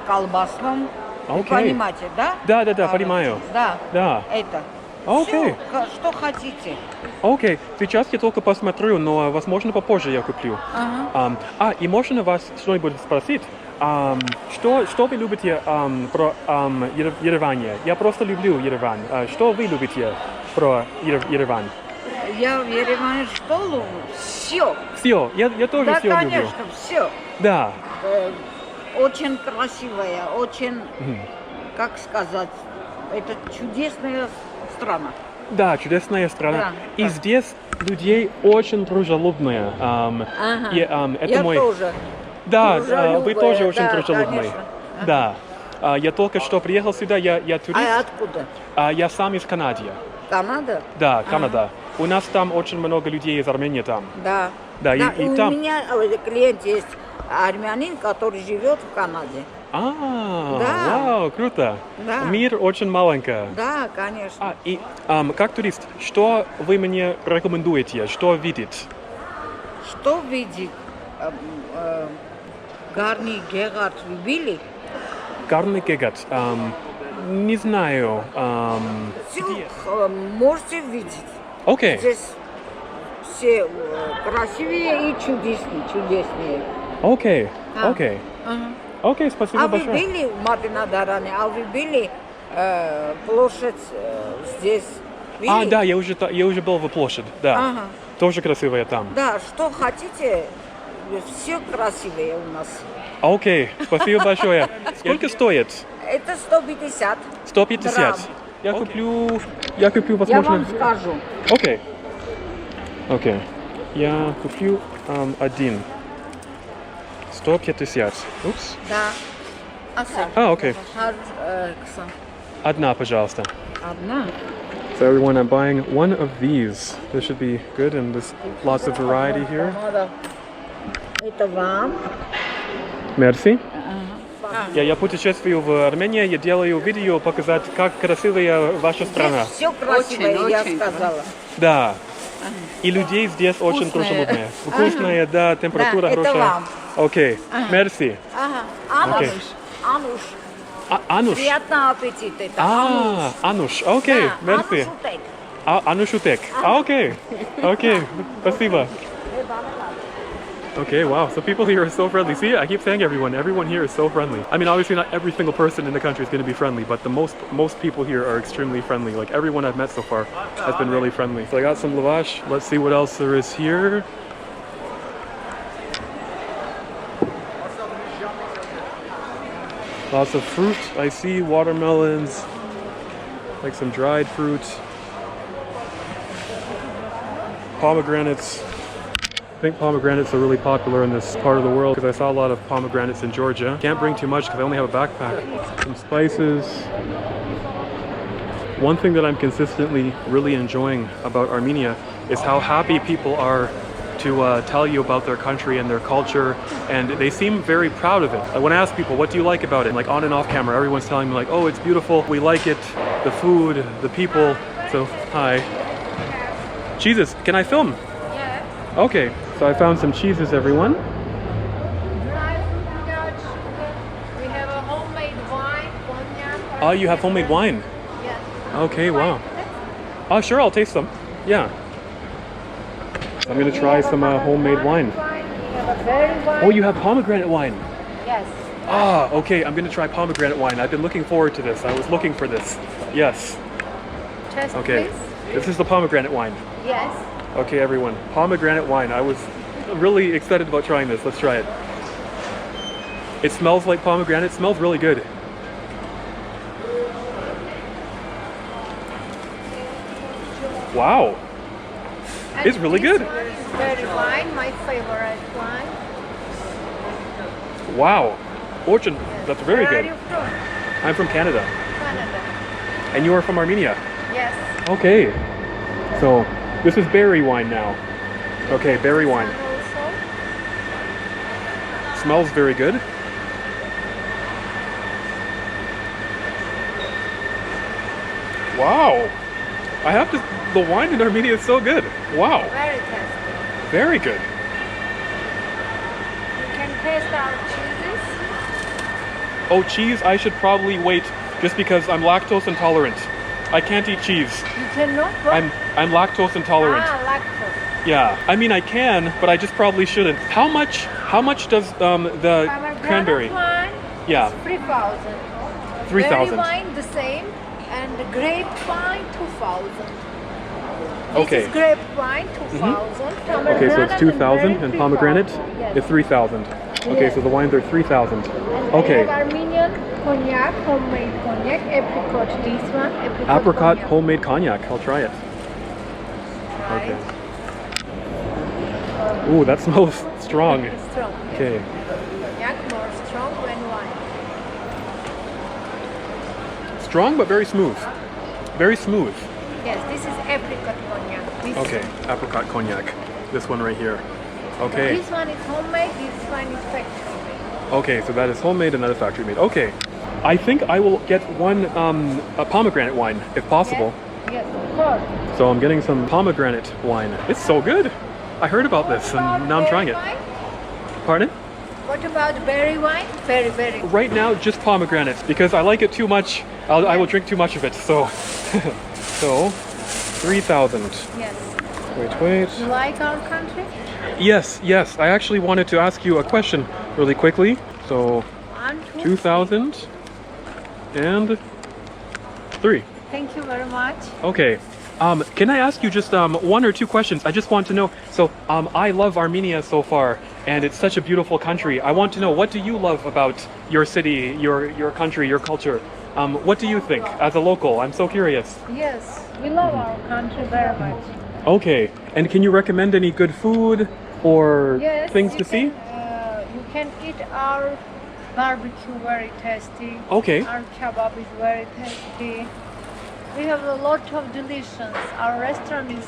колбасным. Вы Окей. понимаете, да? Да, понимаю. Да. Да. Это. Окей. Всё, что хотите. Окей. Сейчас я только посмотрю, но, возможно, попозже я куплю. И можно вас что-нибудь спросить? Что вы любите про Ереване? Я просто люблю Ереван. Что вы любите про Ереван? Я в Ереване что люблю? Все. Все, я тоже Да, все люблю. конечно, все. Да. Очень красивая, очень, как сказать, это чудесная страна. Да, чудесная страна. Да, И да. здесь людей очень дружелюбные. Это Я мой... тоже. Да, дружелюбая, вы тоже очень да, дружелюбные. конечно. Да. Я только что приехал сюда, я турист. А откуда? Я сам из Канады. Канада? Да, Канада. У нас там очень много людей из Армении там. Да. Да, и у там... меня клиент есть армянин, который живет в Канаде. Да. Вау, круто. Да. Мир очень маленький. Да, конечно. И как турист, что вы мне рекомендуете, что видеть? Что видит? Гарни Гегард любили? Гарный гегат. Не знаю. Все можете видеть. Окей. Здесь все красивее и чудеснее. Окей. А. Окей. Ага. Окей, спасибо А вы большое. были в Мадинадаране? А вы были площадь здесь? Видели? Да, я уже был в площадь, да. Ага. Тоже красивая там. Да, что хотите, все красивее у нас. Окей, спасибо большое. Сколько стоит? Это 150. 150. Грамм. Я куплю, Я возможно... вам скажу. Окей. Окей. Я куплю один. 150. Упс. Да. Окей. Одна, пожалуйста. Одна. So everyone, I'm buying one of these. This should be good, and there's lots of variety here. Это вам. Merci. Я путешествую в Армению, я делаю видео показать, как красивая ваша страна. Здесь все красивое, Очень, я очень. сказала. Да. И людей здесь очень дружелюбные. Вкусная, да, температура Да, это хорошая. вам. Окей. Merci. Ага. Окей. Ануш. Ануш. Приятного аппетита. Это Ануш. Ануш. Окей. Да, Merci. Анушутек. Анушутек. Окей. Окей. Спасибо. Okay, wow. So people here are so friendly. See, I keep saying everyone here is so friendly. I mean, obviously not every single person in the country is going to be friendly, but the most people here are extremely friendly. Like everyone I've met so far has been really friendly. So I got some lavash. Let's see what else there is here. Lots of fruit. I see watermelons, like some dried fruit, pomegranates. I think pomegranates are really popular in this part of the world because I saw a lot of pomegranates in Georgia. Can't bring too much because I only have a backpack. Some spices. One thing that I'm consistently really enjoying about Armenia is how happy people are to tell you about their country and their culture, and they seem very proud of it. When I ask people, what do you like about it? Like on and off camera, everyone's telling me like, oh, it's beautiful, we like it, the food, the people. So, hi. Cheeses, can I film? Yeah. Okay, so I found some cheeses, everyone. We have a homemade wine, cognac. Oh, you have homemade wine? Yes. Okay, wow. Oh, sure, I'll taste some. Yeah. So I'm gonna try some homemade wine. We have a berry wine. Oh, you have pomegranate wine. Yes. Ah, okay, I'm gonna try pomegranate wine. I've been looking forward to this. I was looking for this. Yes. Test, Okay. please. This is the pomegranate wine. Yes. Okay, everyone. Pomegranate wine. I was really excited about trying this. Let's try it. It smells like pomegranate. It smells really good. Wow. And It's really this good. one is berry wine, my favorite wine. Wow. Fortune, that's very Where good. are you from? I'm from Canada. Canada. And you are from Armenia. Yes. Okay. So, this is berry wine now. Okay, berry wine. Also. Smells very good. Wow. I have to, the wine in Armenia is so good. Wow. Very tasty. Very good. You can taste our cheeses. Oh, cheese, I should probably wait just because I'm lactose intolerant. I can't eat cheese. You cannot what? I'm lactose intolerant. Lactose. Yeah. I mean I can, but I just probably shouldn't. How much does the Pomegranate cranberry? wine Yeah. is 3,000. 3,000. Berry wine the same, and the grape wine 2,000. Okay. This is grape wine 2,000. Okay, so it's 2,000 and pomegranate Yes. is 3,000. Okay, Yes. so the wines are 3,000. And Okay. I have Armenian cognac, homemade cognac, apricot. This one, Apricot cognac. homemade cognac. I'll try it. Right. Okay. Ooh, that smells strong. Strong. Okay. Cognac more strong than wine. Strong but very smooth. Very smooth. Yes, this is apricot cognac. This Okay, apricot cognac. This one right here. Okay. This one is homemade, this one is factory made. Okay, so that is homemade and that is factory made. Okay. I think I will get one a pomegranate wine if possible. Yes, of course. So I'm getting some pomegranate wine. It's so good. I heard about this and now I'm trying it. Wine? Pardon? What about berry wine? Very, very good. Right now, just pomegranate because I like it too much. I will drink too much of it. So, so 3,000. Yes. Wait. You like our country? Yes. I actually wanted to ask you a question really quickly. So 1, 2. 2,000 and 3. Thank you very much. Okay. Can I ask you just one or two questions? I just want to know. So I love Armenia so far, and it's such a beautiful country. I want to know, what do you love about your city, your country, your culture? What do you think as a local? I'm so curious. Yes, we love our country very much. Okay. And can you recommend any good food or Yes, things you to see? You can eat our barbecue, very tasty. Okay. Our kebab is very tasty. We have a lot of delicious. Our restaurant is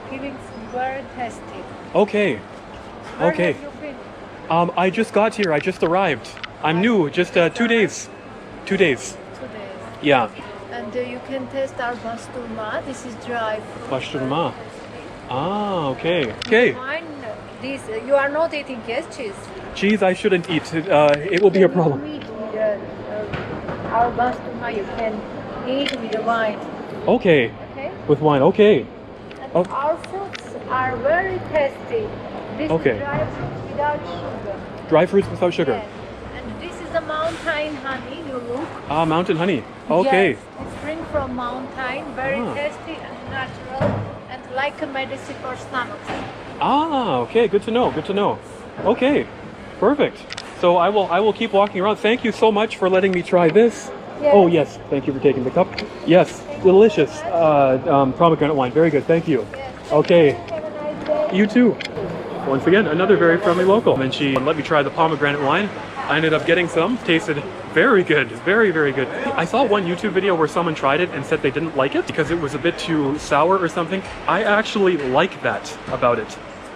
giving very tasty. Okay. Where Okay. have you been? I just got here. I just arrived. I'm new. Just 2 days. 2 days. 2 days. Yeah. And you can taste our basturma. This is dry fruit. Basturma. Ah, okay. Okay. Wine, this you are not eating, yes, cheese. Cheese I shouldn't eat. It will be a problem. Meat with our basturma you can eat with the wine. Okay. Okay. With wine. Okay. And Oh. our fruits are very tasty. This Okay. is dry fruit without sugar. Dry fruits without sugar. Yes. And this is a mountain honey, you look. Ah, mountain honey. Okay. Yes, it's spring from mountain, very Ah. tasty and natural, and like a medicine for stomach. Ah, okay. Good to know. Good to know. Okay. Perfect. So I will keep walking around. Thank you so much for letting me try this. Yes. Oh yes, thank you for taking the cup. Yes, delicious pomegranate wine. Very good. Thank you. Okay. Have a nice day. You too. Once again, another very friendly local. And she let me try the pomegranate wine. I ended up getting some. Tasted very good. Very, very good. I saw one YouTube video where someone tried it and said they didn't like it because it was a bit too sour or something. I actually like that about it.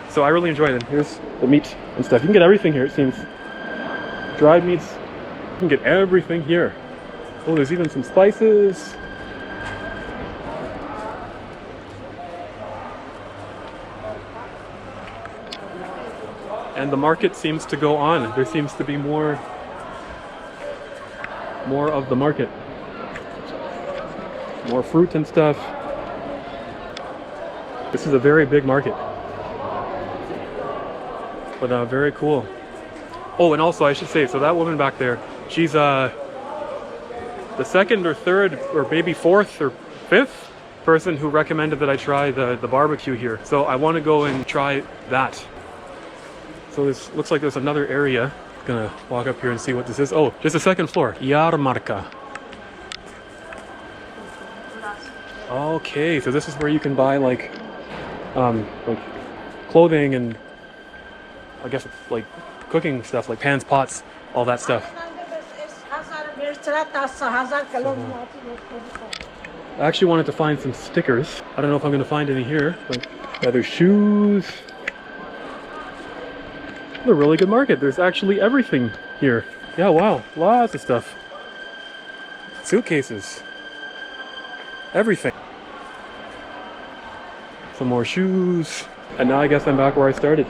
So I really enjoyed it. Here's the meat and stuff. You can get everything here, it seems. Dried meats. You can get everything here. Oh, there's even some spices. And the market seems to go on. There seems to be more of the market. More fruit and stuff. This is a very big market. But very cool. Oh, and also I should say, so that woman back there, she's the second or third or maybe fourth or fifth person who recommended that I try the barbecue here. So I want to go and try that. So this looks like there's another area. Gonna walk up here and see what this is. Oh, just a second floor. Yarmarka. Okay, so this is where you can buy like clothing and I guess like cooking stuff, like pans, pots, all that stuff. I actually wanted to find some stickers. I don't know if I'm gonna find any here. But leather shoes. It's a really good market. There's actually everything here. Yeah, wow, lots of stuff. Suitcases. Everything. Some more shoes. And now I guess I'm back where I started.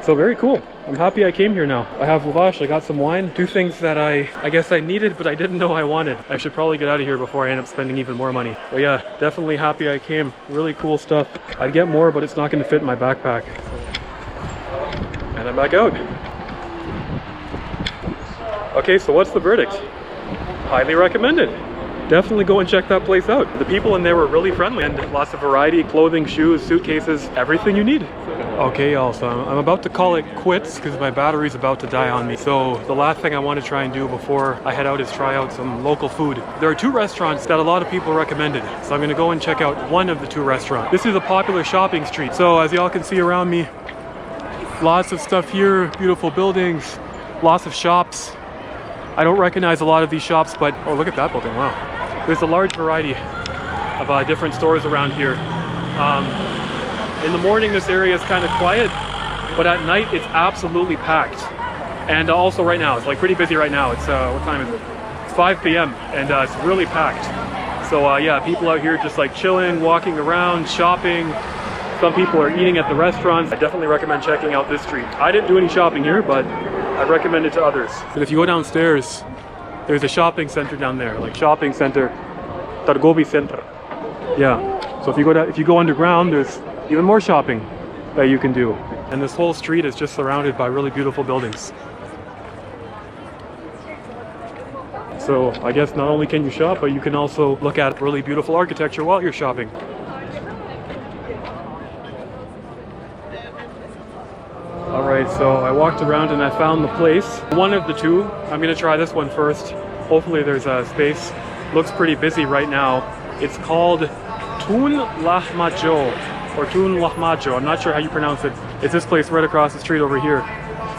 So very cool. I'm happy I came here now. I have lavash, I got some wine. Two things that I guess I needed, but I didn't know I wanted. I should probably get out of here before I end up spending even more money. But yeah, definitely happy I came. Really cool stuff. I'd get more, but it's not going to fit in my backpack. And I'm back out. Okay, so what's the verdict? Highly recommended. Definitely go and check that place out. The people in there were really friendly and lots of variety, clothing, shoes, suitcases, everything you need. Okay, y'all, so I'm about to call it quits because my battery's about to die on me. So the last thing I want to try and do before I head out is try out some local food. There are two restaurants that a lot of people recommended. So I'm going to go and check out one of the two restaurants. This is a popular shopping street. So as y'all can see around me, lots of stuff here, beautiful buildings, lots of shops. I don't recognize a lot of these shops, but oh, look at that building, wow. There's a large variety of different stores around here. In the morning, this area is kind of quiet, but at night, it's absolutely packed. And also right now, it's like pretty busy right now. It's, what time is it? It's 5 p.m. and it's really packed. So yeah, people out here just like chilling, walking around, shopping. Some people are eating at the restaurants. I definitely recommend checking out this street. I didn't do any shopping here, but I recommend it to others. And if you go downstairs, there's a shopping center down there, like shopping center, Targovi Center. Yeah. So if you go underground, there's even more shopping that you can do. And this whole street is just surrounded by really beautiful buildings. So I guess not only can you shop, but you can also look at really beautiful architecture while you're shopping. Alright, so I walked around and I found the place. One of the two. I'm going to try this one first. Hopefully there's a space. Looks pretty busy right now. It's called Tun Lahmajo, or Tun Lahmajo. I'm not sure how you pronounce it. It's this place right across the street over here.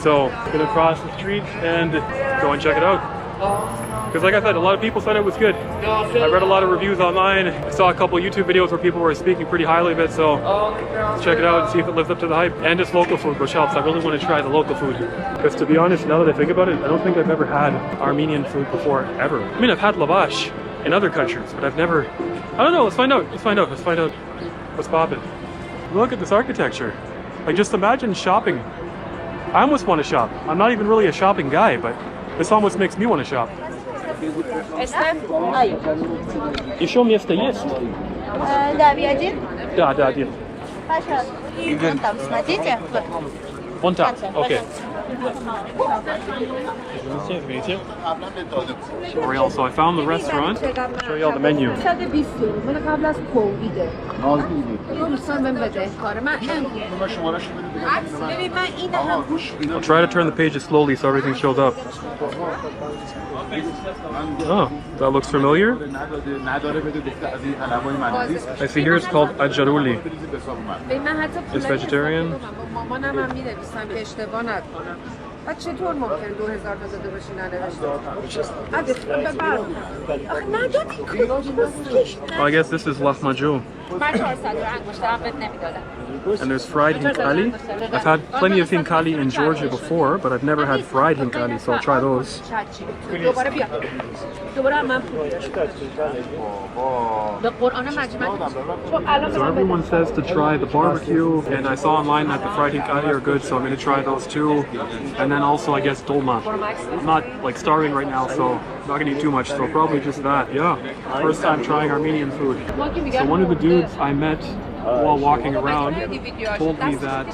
So I'm going to cross the street and go and check it out. Because like I said, a lot of people said it was good. I read a lot of reviews online. I saw a couple YouTube videos where people were speaking pretty highly of it, so let's check it out and see if it lives up to the hype. And it's local food, which helps. I really want to try the local food. Because to be honest, now that I think about it, I don't think I've ever had Armenian food before, ever. I mean, I've had lavash in other countries, but I've never... I don't know, let's find out. Let's find out what's poppin'. Look at this architecture. Like, just imagine shopping. I almost want to shop. I'm not even really a shopping guy, but this almost makes me want to shop. Ай. Еще место есть? Да, один. Да, один. Вон там, смотрите. Вот. Вон там. Okay. Ariel, so I found the restaurant. Show you all the menu. I'll try to turn the pages slowly so everything shows up. Oh, that looks familiar. I see here it's called ajaruli. It's vegetarian. چطور ممکن 2000 تا داده باشی ننوشته؟ I guess this is lahmacun. And there's fried hinkali. I've had plenty of hinkali in Georgia before, but I've never had fried hinkali, so I'll try those. So everyone says to try the barbecue, and I saw online that the fried hinkali are good, so I'm going to try those too. And then also, I guess, dolma. I'm not like starving right now, so I'm not going to eat too much, so probably just that. Yeah, first time trying Armenian food. So one of the dudes I met while walking around told me that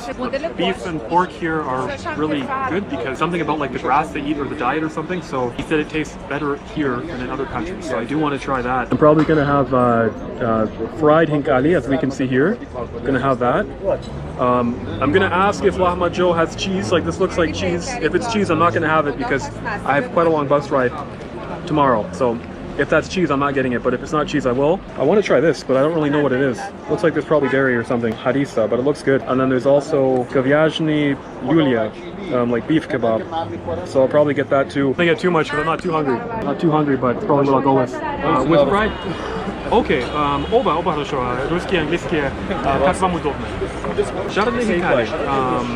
beef and pork here are really good because something about like the grass they eat or the diet or something. So he said it tastes better here than in other countries. So I do want to try that. I'm probably going to have fried hinkali, as we can see here. I'm going to have that. I'm going to ask if lahmacun has cheese. Like this looks like cheese. If it's cheese, I'm not going to have it because I have quite a long bus ride tomorrow. So if that's cheese, I'm not getting it, but if it's not cheese, I will. I want to try this, but I don't really know what it is. Looks like there's probably dairy or something, harissa, but it looks good. And then there's also говяжный Yulia, like beef kebab. So I'll probably get that too. I don't get too much because I'm not too hungry. Not too hungry, but it's probably what I'll go with. With fried. Okay, оба хорошо. Русские, английские. Как вам удобно? Жареные хинкали.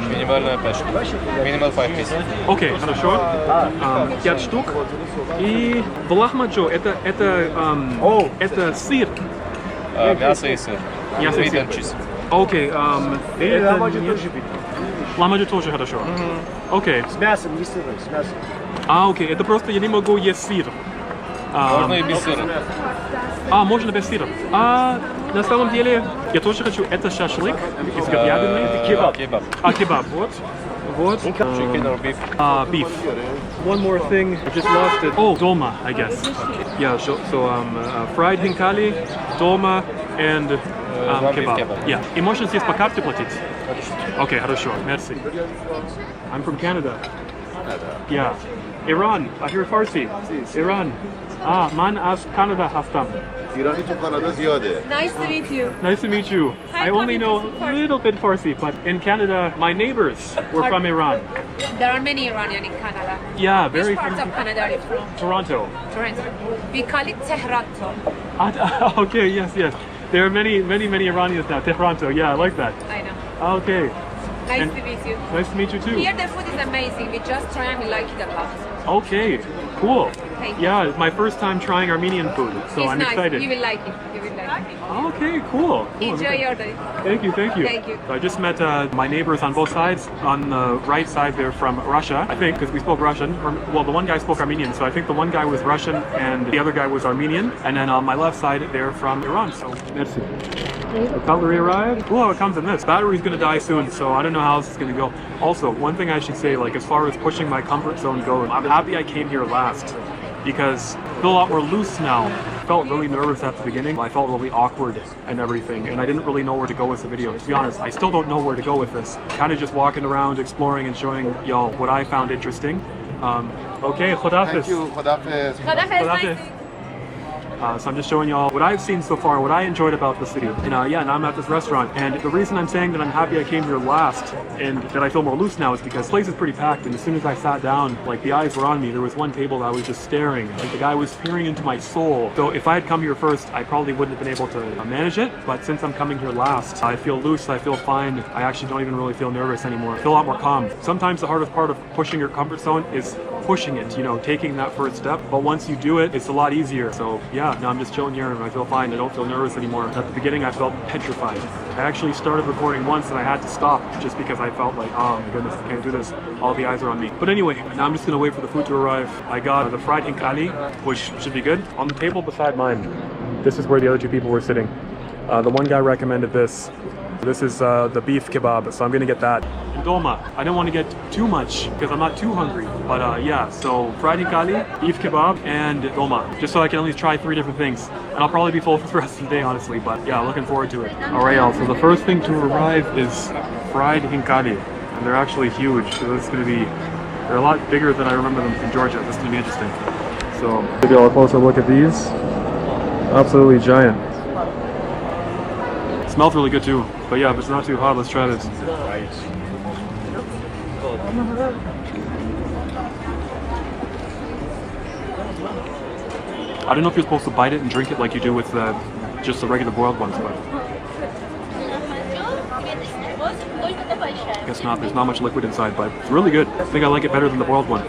Минимальная пачка. Минимал 5 piece. Окей, хорошо. 5 штук. И в лахмачо это сыр. Мясо и сыр. Мясо и Meat сыр. and cheese. Окей, лахмачо тоже хорошо. Окей. С мясом, не сырой, с мясом. Окей, это просто я не могу есть сыр. Можно и без сыра. Можно без сыра. На самом деле, я тоже хочу, это шашлык из говядины. Кебаб. Кебаб, вот. Chicken or beef. Beef. One more thing, I just lost it. Oh, dolma, I guess. Yeah, so fried hinkali, dolma, and One beef kebab. kebab. Yeah. И можно здесь по карте платить? Okay, хорошо, merci. I'm from Canada. Yeah. Iran, I hear Farsi. Iran. Man از Canada هستم. ایرانی تو کانادا زیاده. Nice to meet you. Nice to meet you. I only know a little bit Farsi, but in Canada, my neighbors were from Iran. There are many Iranian in Canada. Yeah, very Which part few of Canada are you from? Toronto. Toronto. We call it Tehranto. Okay, yes. There are many Iranians now. Tehranto, yeah, I like that. I know. Okay, Nice And- to meet you. nice to meet you too. Here the food is amazing. We just try and we like it a lot. Okay, cool. Thank you. Yeah, it's my first time trying Armenian food, so It's I'm nice. excited. You will like it. You will like it. Okay, cool. Enjoy your day. Thank you. Thank you. So I just met my neighbors on both sides. On the right side, they're from Russia, I think, because we spoke Russian. Well, the one guy spoke Armenian, so I think the one guy was Russian and the other guy was Armenian. And then on my left side, they're from Iran. So, merci. The cutlery arrived. Oh, it comes in this. Battery's gonna die soon, so I don't know how this is gonna go. Also, one thing I should say, like as far as pushing my comfort zone goes, I'm happy I came here last because I feel a lot more loose now. I felt really nervous at the beginning. I felt really awkward and everything, and I didn't really know where to go with the video. To be honest, I still don't know where to go with this. Kind of just walking around, exploring, and showing y'all what I found interesting. Okay, Khodafis. Thank you. خدافظ. Khodafis. So I'm just showing y'all what I've seen so far, what I enjoyed about the city. And and I'm at this restaurant. And the reason I'm saying that I'm happy I came here last and that I feel more loose now is because the place is pretty packed. And as soon as I sat down, like the eyes were on me. There was one table that I was just staring. Like the guy was peering into my soul. So if I had come here first, I probably wouldn't have been able to manage it. But since I'm coming here last, I feel loose, I feel fine. I actually don't even really feel nervous anymore. I feel a lot more calm. Sometimes the hardest part of pushing your comfort zone is pushing it, taking that first step. But once you do it, it's a lot easier. So yeah, now I'm just chilling here and I feel fine. I don't feel nervous anymore. At the beginning, I felt petrified. I actually started recording once and I had to stop just because I felt like, oh my goodness, I can't do this. All the eyes are on me. But anyway, now I'm just gonna wait for the food to arrive. I got the fried hinkali, which should be good. On the table beside mine, this is where the other two people were sitting. The one guy recommended this. This is the beef kebab, so I'm gonna get that. And dolma. I don't want to get too much because I'm not too hungry. But yeah, so fried hinkali, beef kebab, and dolma. Just so I can at least try 3 different things. And I'll probably be full for the rest of the day, honestly. But yeah, looking forward to it. Alright, y'all. So the first thing to arrive is fried hinkali. And they're actually huge. So this is gonna be, they're a lot bigger than I remember them from Georgia. This is gonna be interesting. So give you all a closer look at these. Absolutely giant. Smells really good too. But yeah, if it's not too hot, let's try this. I don't know if you're supposed to bite it and drink it like you do with just the regular boiled ones, but I guess not. There's not much liquid inside, but it's really good. I think I like it better than the boiled one.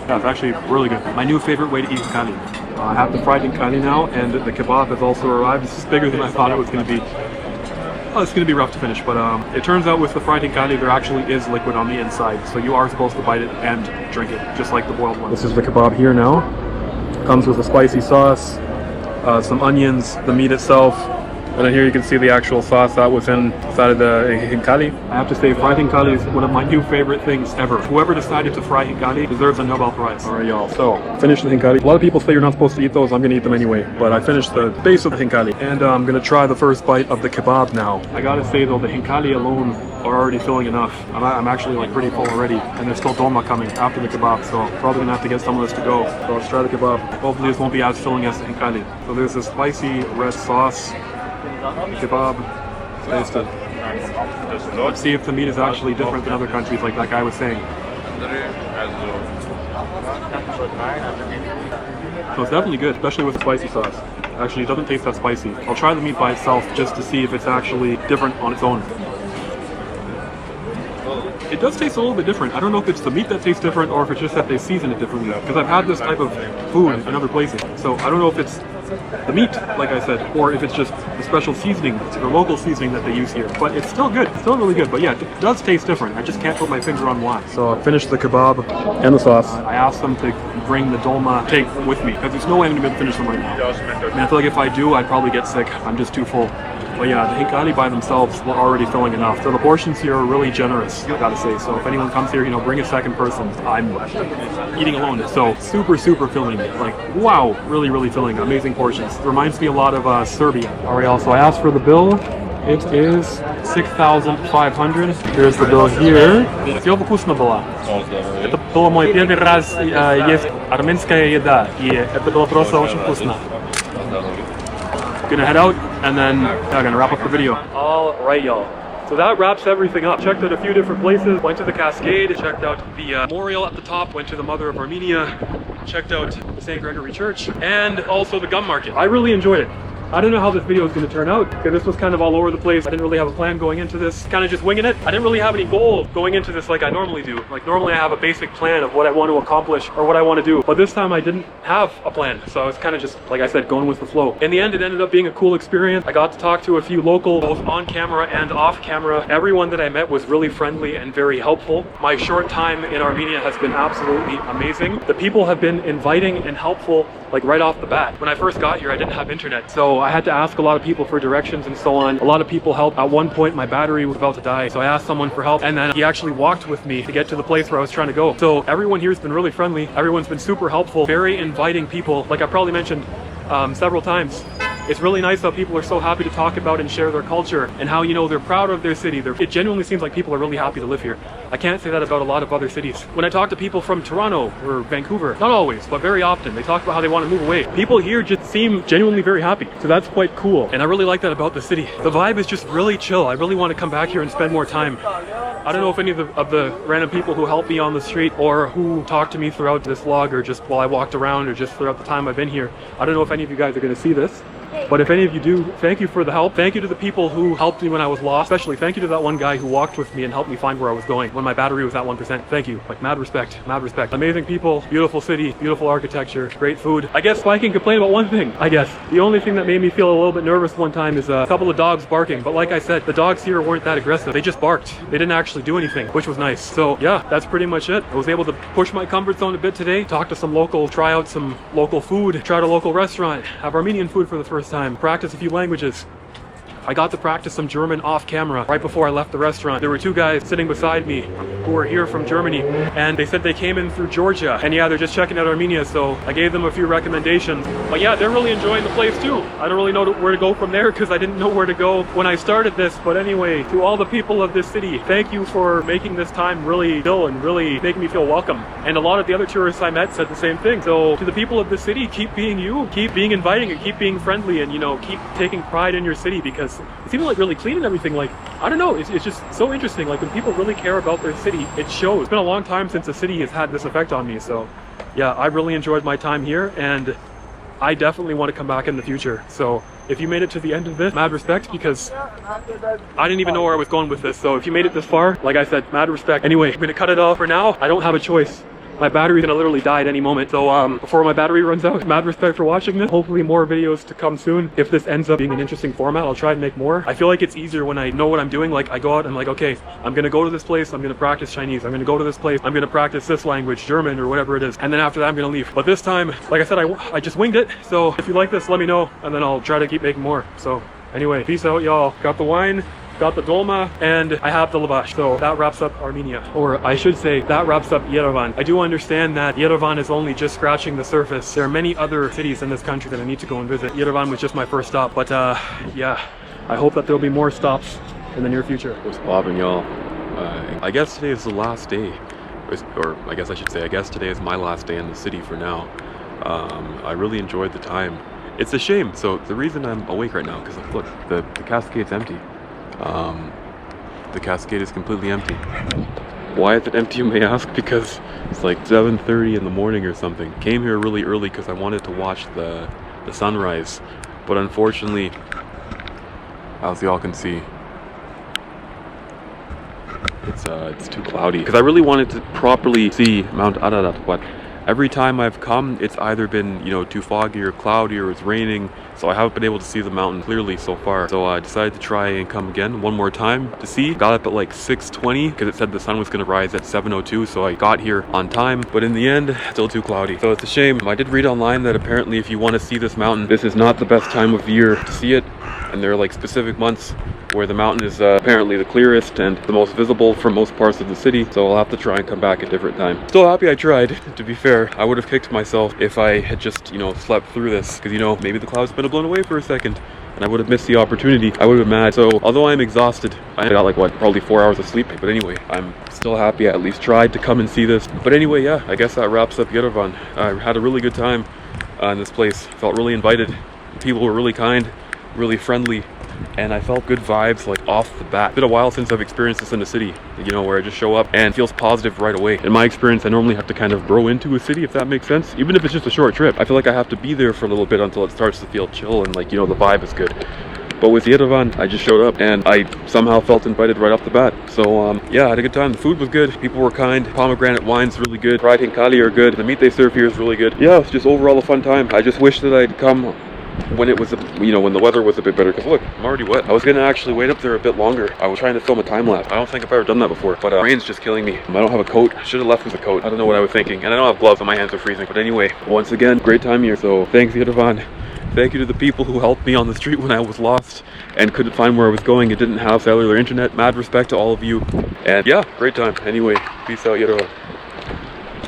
Yeah, it's actually really good. My new favorite way to eat hinkali. I have the fried hinkali now, and the kebab has also arrived. This is bigger than I thought it was going to be. Oh, it's going to be rough to finish, but it turns out with the fried hinkali there actually is liquid on the inside, so you are supposed to bite it and drink it, just like the boiled one. This is the kebab here now. Comes with a spicy sauce, some onions, the meat itself, and then here you can see the actual sauce that was inside of the hinkali. I have to say, fried hinkali is one of my new favorite things ever. Whoever decided to fry hinkali deserves a Nobel Prize. Alright, y'all, so finished the hinkali. A lot of people say you're not supposed to eat those. I'm gonna eat them anyway, but I finished the base of the hinkali, and I'm gonna try the first bite of the kebab now. I gotta say though, the hinkali alone are already filling enough. I'm actually like pretty full already, and there's still dolma coming after the kebab, so probably gonna have to get some of this to go. So let's try the kebab. Hopefully this won't be as filling as the hinkali. So there's this spicy red sauce. Kebab, taste it. Let's see if the meat is actually different than other countries, like that guy was saying. So it's definitely good, especially with the spicy sauce. Actually, it doesn't taste that spicy. I'll try the meat by itself just to see if it's actually different on its own. It does taste a little bit different. I don't know if it's the meat that tastes different or if it's just that they season it differently. Because I've had this type of food in other places. So I don't know if it's the meat, like I said, or if it's just the special seasoning, the local seasoning that they use here. But it's still good, still really good. But yeah, it does taste different. I just can't put my finger on why. So I finished the kebab and the sauce. I asked them to bring the dolma cake with me because there's no way I'm gonna finish them right now. And I feel like if I do, I'd probably get sick. I'm just too full. But yeah, the hinkali by themselves were already filling enough. So the portions here are really generous, I gotta say. So if anyone comes here, you know, bring a second person. I'm eating alone. So super, super filling. Like, wow, really, really filling. Amazing portions. Reminds me a lot of Serbia. Alright, also I asked for the bill. It is 6,500. Here's the bill here. Всё вкусно было. Это было мой первый раз есть армянская еда. И это было просто очень вкусно. Gonna head out and then gonna wrap up the video. All right, y'all. So that wraps everything up. Checked out a few different places. Went to the Cascade. Checked out the memorial at the top. Went to the Mother of Armenia. Checked out the St. Gregory Church and also the gum market. I really enjoyed it. I don't know how this video is going to turn out because this was kind of all over the place. I didn't really have a plan going into this, kind of just winging it. I didn't really have any goal going into this like I normally do. Like normally I have a basic plan of what I want to accomplish or what I want to do. But this time I didn't have a plan. So I was kind of just, like I said, going with the flow. In the end, it ended up being a cool experience. I got to talk to a few local, both on camera and off camera. Everyone that I met was really friendly and very helpful. My short time in Armenia has been absolutely amazing. The people have been inviting and helpful like right off the bat. When I first got here, I didn't have internet. So I had to ask a lot of people for directions and so on. A lot of people helped. At one point, my battery was about to die. So I asked someone for help and then he actually walked with me to get to the place where I was trying to go. So everyone here has been really friendly. Everyone's been super helpful, very inviting people. Like I probably mentioned several times. It's really nice how people are so happy to talk about and share their culture and how, you know, they're proud of their city. It genuinely seems like people are really happy to live here. I can't say that about a lot of other cities. When I talk to people from Toronto or Vancouver, not always, but very often, they talk about how they want to move away. People here just seem genuinely very happy. So that's quite cool. And I really like that about the city. The vibe is just really chill. I really want to come back here and spend more time. I don't know if any of the random people who helped me on the street or who talked to me throughout this vlog or just while I walked around or just throughout the time I've been here, I don't know if any of you guys are going to see this. But if any of you do, thank you for the help. Thank you to the people who helped me when I was lost. Especially thank you to that one guy who walked with me and helped me find where I was going when my battery was at 1%. Thank you. Like mad respect, mad respect. Amazing people, beautiful city, beautiful architecture, great food. I guess if I can complain about one thing, I guess. The only thing that made me feel a little bit nervous one time is a couple of dogs barking. But like I said, the dogs here weren't that aggressive. They just barked. They didn't actually do anything, which was nice. So yeah, that's pretty much it. I was able to push my comfort zone a bit today, talk to some local, try out some local food, try out a local restaurant, have Armenian food for the first first time. Practice a few languages. I got to practice some German off camera right before I left the restaurant. There were two guys sitting beside me who were here from Germany, and they said they came in through Georgia. And yeah, they're just checking out Armenia, so I gave them a few recommendations. But yeah, they're really enjoying the place too. I don't really know where to go from there because I didn't know where to go when I started this. But anyway, to all the people of this city, thank you for making this time really chill and really making me feel welcome. And a lot of the other tourists I met said the same thing. So to the people of this city, keep being you, keep being inviting, and keep being friendly, and you know, keep taking pride in your city, because it's even like really clean and everything. Like, I don't know, it's just so interesting. Like when people really care about their city, it shows. It's been a long time since the city has had this effect on me. So yeah, I really enjoyed my time here, and I definitely want to come back in the future. So if you made it to the end of this, mad respect, because I didn't even know where I was going with this. So if you made it this far, like I said, mad respect. Anyway, I'm gonna cut it off for now. I don't have a choice. My battery's gonna literally die at any moment. So before my battery runs out, mad respect for watching this. Hopefully more videos to come soon. If this ends up being an interesting format, I'll try and make more. I feel like it's easier when I know what I'm doing. Like I go out and like, okay, I'm gonna go to this place, I'm gonna practice Chinese. I'm gonna go to this place, I'm gonna practice this language, German or whatever it is. And then after that, I'm gonna leave. But this time, like I said, I just winged it. So if you like this, let me know, and then I'll try to keep making more. So anyway, peace out, y'all. Got the wine, got the dolma, and I have the lavash. So that wraps up Armenia, or I should say that wraps up Yerevan. I do understand that Yerevan is only just scratching the surface. There are many other cities in this country that I need to go and visit. Yerevan was just my first stop, but yeah, I hope that there'll be more stops in the near future. What's poppin', y'all? I guess today is the last day, or I guess I should say, I guess today is my last day in the city for now. I really enjoyed the time. It's a shame. So the reason I'm awake right now, because look, the Cascade's empty. The Cascade is completely empty. Why is it empty, you may ask? Because it's like 7:30 in the morning or something. Came here really early because I wanted to watch the sunrise, but unfortunately, as y'all can see, it's too cloudy. Because I really wanted to properly see Mount Ararat, but every time I've come, it's either been, you know, too foggy or cloudy or it's raining, so I haven't been able to see the mountain clearly so far. So I decided to try and come again one more time to see. Got up at like 6:20 because it said the sun was going to rise at 7:02, so I got here on time, but in the end, still too cloudy. So it's a shame. I did read online that apparently if you want to see this mountain, this is not the best time of year to see it, and there are like specific months where the mountain is apparently the clearest and the most visible from most parts of the city. So I'll have to try and come back a different time. Still happy I tried, to be fair. I would have kicked myself if I had just, you know, slept through this, because, you know, maybe the clouds would have blown away for a second and I would have missed the opportunity. I would have been mad. So although I'm exhausted, I got like, what, probably 4 hours of sleep. But anyway, I'm still happy I at least tried to come and see this. But anyway, yeah, I guess that wraps up Yerevan. I had a really good time in this place. Felt really invited. People were really kind, really friendly, and I felt good vibes like off the bat. It's been a while since I've experienced this in a city, you know, where I just show up and it feels positive right away. In my experience, I normally have to kind of grow into a city, if that makes sense. Even if it's just a short trip, I feel like I have to be there for a little bit until it starts to feel chill and like, you know, the vibe is good. But with Yerevan, I just showed up and I somehow felt invited right off the bat. So yeah, I had a good time. The food was good, people were kind, pomegranate wine's really good, fried hinkali are good, the meat they serve here is really good. Yeah, it's just overall a fun time. I just wish that I'd come when it was, you know, when the weather was a bit better, because look, I'm already wet. I was gonna actually wait up there a bit longer. I was trying to film a time lapse. I don't think I've ever done that before, but rain's just killing me. I don't have a coat. I should have left with a coat. I don't know what I was thinking, and I don't have gloves and my hands are freezing. But anyway, once again, great time here. So thanks, Yerevan. Thank you to the people who helped me on the street when I was lost and couldn't find where I was going and didn't have cellular internet. Mad respect to all of you, and yeah, great time. Anyway, peace out, Yerevan.